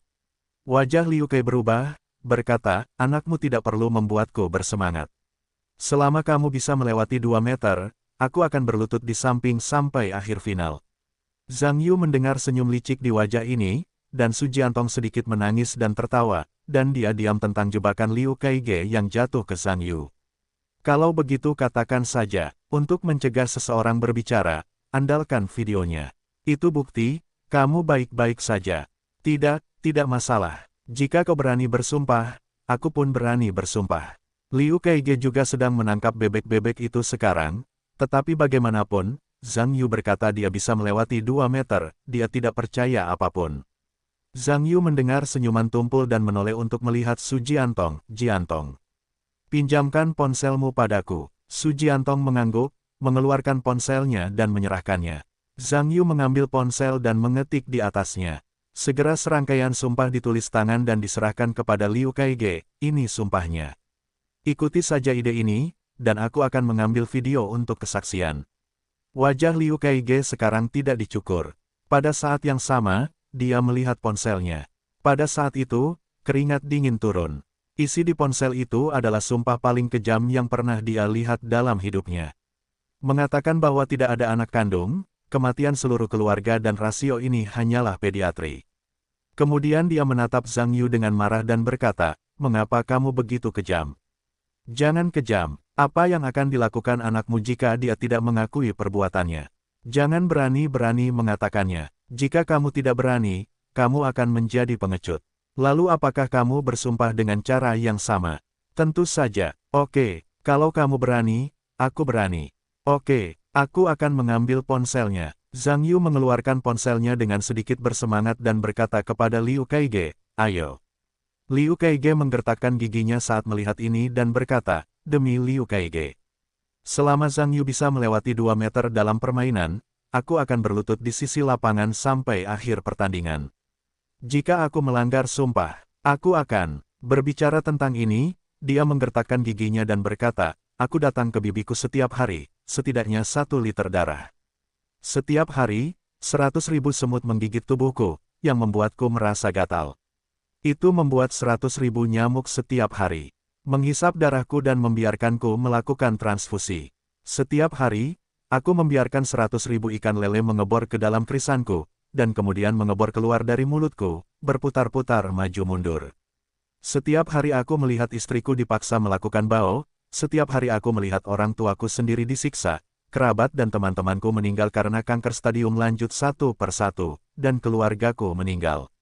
Speaker 1: Wajah Liu Kai berubah, berkata, anakmu tidak perlu membuatku bersemangat. Selama kamu bisa melewati 2 meter, aku akan berlutut di samping sampai akhir final. Zhang Yu mendengar senyum licik di wajah ini, dan Su Jiantong sedikit menangis dan tertawa, dan dia diam tentang jebakan Liu Kaige yang jatuh ke Zhang Yu. Kalau begitu katakan saja, untuk mencegah seseorang berbicara, andalkan videonya. Itu bukti, kamu baik-baik saja. Tidak masalah. Jika kau berani bersumpah, aku pun berani bersumpah. Liu Kaige juga sedang menangkap bebek-bebek itu sekarang, tetapi bagaimanapun, Zhang Yu berkata dia bisa melewati 2 meter, dia tidak percaya apapun. Zhang Yu mendengar senyuman tumpul dan menoleh untuk melihat Su Jiantong. Jiantong, pinjamkan ponselmu padaku. Su Jiantong mengangguk, mengeluarkan ponselnya dan menyerahkannya. Zhang Yu mengambil ponsel dan mengetik di atasnya. Segera serangkaian sumpah ditulis tangan dan diserahkan kepada Liu Kaige, ini sumpahnya. Ikuti saja ide ini, dan aku akan mengambil video untuk kesaksian. Wajah Liu Kaige sekarang tidak dicukur. Pada saat yang sama, dia melihat ponselnya. Pada saat itu, keringat dingin turun. Isi di ponsel itu adalah sumpah paling kejam yang pernah dia lihat dalam hidupnya. Mengatakan bahwa tidak ada anak kandung, kematian seluruh keluarga dan rasio ini hanyalah pediatri. Kemudian dia menatap Zhang Yu dengan marah dan berkata, mengapa kamu begitu kejam? Jangan kejam, apa yang akan dilakukan anakmu jika dia tidak mengakui perbuatannya? Jangan berani-berani mengatakannya. Jika kamu tidak berani, kamu akan menjadi pengecut. Lalu apakah kamu bersumpah dengan cara yang sama? Tentu saja. Oke, kalau kamu berani, aku berani. Oke, aku akan mengambil ponselnya. Zhang Yu mengeluarkan ponselnya dengan sedikit bersemangat dan berkata kepada Liu Kaige, ayo. Liu Kaige menggertakkan giginya saat melihat ini dan berkata, demi Liu Kaige. Selama Zhang Yu bisa melewati 2 meter dalam permainan, aku akan berlutut di sisi lapangan sampai akhir pertandingan. Jika aku melanggar sumpah, aku akan berbicara tentang ini. Dia menggertakkan giginya dan berkata, aku datang ke bibiku setiap hari, setidaknya 1 liter darah. Setiap hari, 100.000 semut menggigit tubuhku, yang membuatku merasa gatal. Itu membuat 100.000 nyamuk setiap hari menghisap darahku dan membiarkanku melakukan transfusi. Setiap hari, aku membiarkan 100.000 ikan lele mengebor ke dalam krisanku, dan kemudian mengebor keluar dari mulutku, berputar-putar maju mundur. Setiap hari aku melihat istriku dipaksa melakukan bau, setiap hari aku melihat orang tuaku sendiri disiksa, kerabat dan teman-temanku meninggal karena kanker stadium lanjut 1 per 1, dan keluargaku meninggal.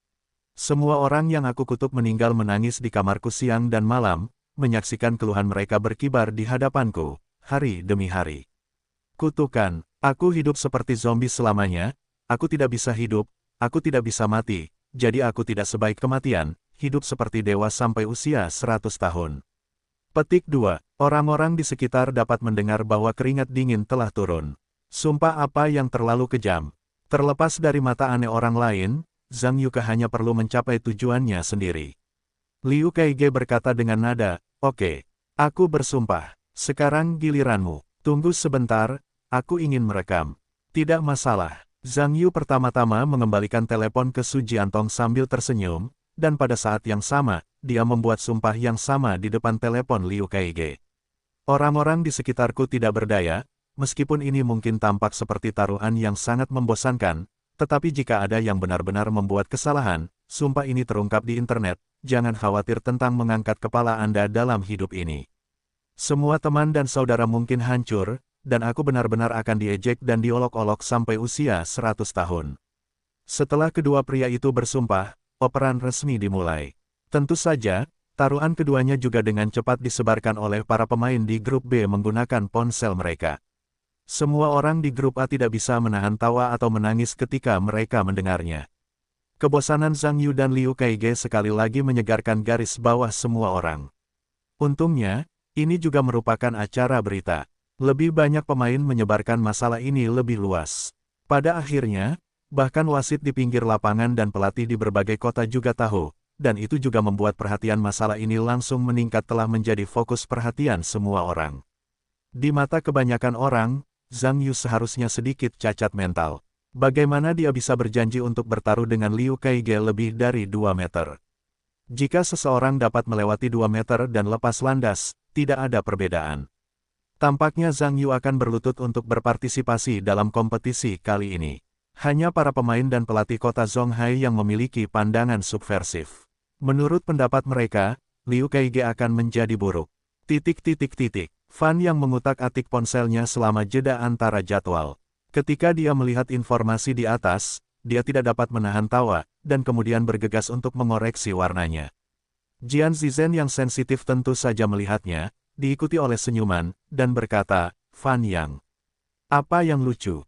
Speaker 1: Semua orang yang aku kutuk meninggal menangis di kamarku siang dan malam, menyaksikan keluhan mereka berkibar di hadapanku, hari demi hari. Kutukan, aku hidup seperti zombie selamanya, aku tidak bisa hidup, aku tidak bisa mati, jadi aku tidak sebaik kematian, hidup seperti dewa sampai usia 100 tahun. Petik 2. Orang-orang di sekitar dapat mendengar bahwa keringat dingin telah turun. Sumpah apa yang terlalu kejam. Terlepas dari mata aneh orang lain, Zhang Yuke hanya perlu mencapai tujuannya sendiri. Liu Kaige berkata dengan nada, "Oke, aku bersumpah. Sekarang giliranmu. Tunggu sebentar, aku ingin merekam." "Tidak masalah." Zhang Yu pertama-tama mengembalikan telepon ke Su Jiantong sambil tersenyum, dan pada saat yang sama, dia membuat sumpah yang sama di depan telepon Liu Kaige. Orang-orang di sekitarku tidak berdaya, meskipun ini mungkin tampak seperti taruhan yang sangat membosankan, tetapi jika ada yang benar-benar membuat kesalahan, sumpah ini terungkap di internet, jangan khawatir tentang mengangkat kepala Anda dalam hidup ini. Semua teman dan saudara mungkin hancur, dan aku benar-benar akan diejek dan diolok-olok sampai usia 100 tahun. Setelah kedua pria itu bersumpah, operan resmi dimulai. Tentu saja, taruhan keduanya juga dengan cepat disebarkan oleh para pemain di grup B menggunakan ponsel mereka. Semua orang di grup A tidak bisa menahan tawa atau menangis ketika mereka mendengarnya. Kebosanan Zhang Yu dan Liu Kaige sekali lagi menyegarkan garis bawah semua orang. Untungnya, ini juga merupakan acara berita. Lebih banyak pemain menyebarkan masalah ini lebih luas. Pada akhirnya, bahkan wasit di pinggir lapangan dan pelatih di berbagai kota juga tahu, dan itu juga membuat perhatian masalah ini langsung meningkat telah menjadi fokus perhatian semua orang. Di mata kebanyakan orang, Zhang Yu seharusnya sedikit cacat mental. Bagaimana dia bisa berjanji untuk bertaruh dengan Liu Kaige lebih dari 2 meter? Jika seseorang dapat melewati 2 meter dan lepas landas, tidak ada perbedaan. Tampaknya Zhang Yu akan berlutut untuk berpartisipasi dalam kompetisi kali ini. Hanya para pemain dan pelatih kota Zonghai yang memiliki pandangan subversif. Menurut pendapat mereka, Liu Kaige akan menjadi buruk. Fan yang mengutak-atik ponselnya selama jeda antara jadwal. Ketika dia melihat informasi di atas, dia tidak dapat menahan tawa, dan kemudian bergegas untuk mengoreksi warnanya. Jian Zizhen yang sensitif tentu saja melihatnya, diikuti oleh senyuman, dan berkata, "Fan Yang, apa yang lucu?"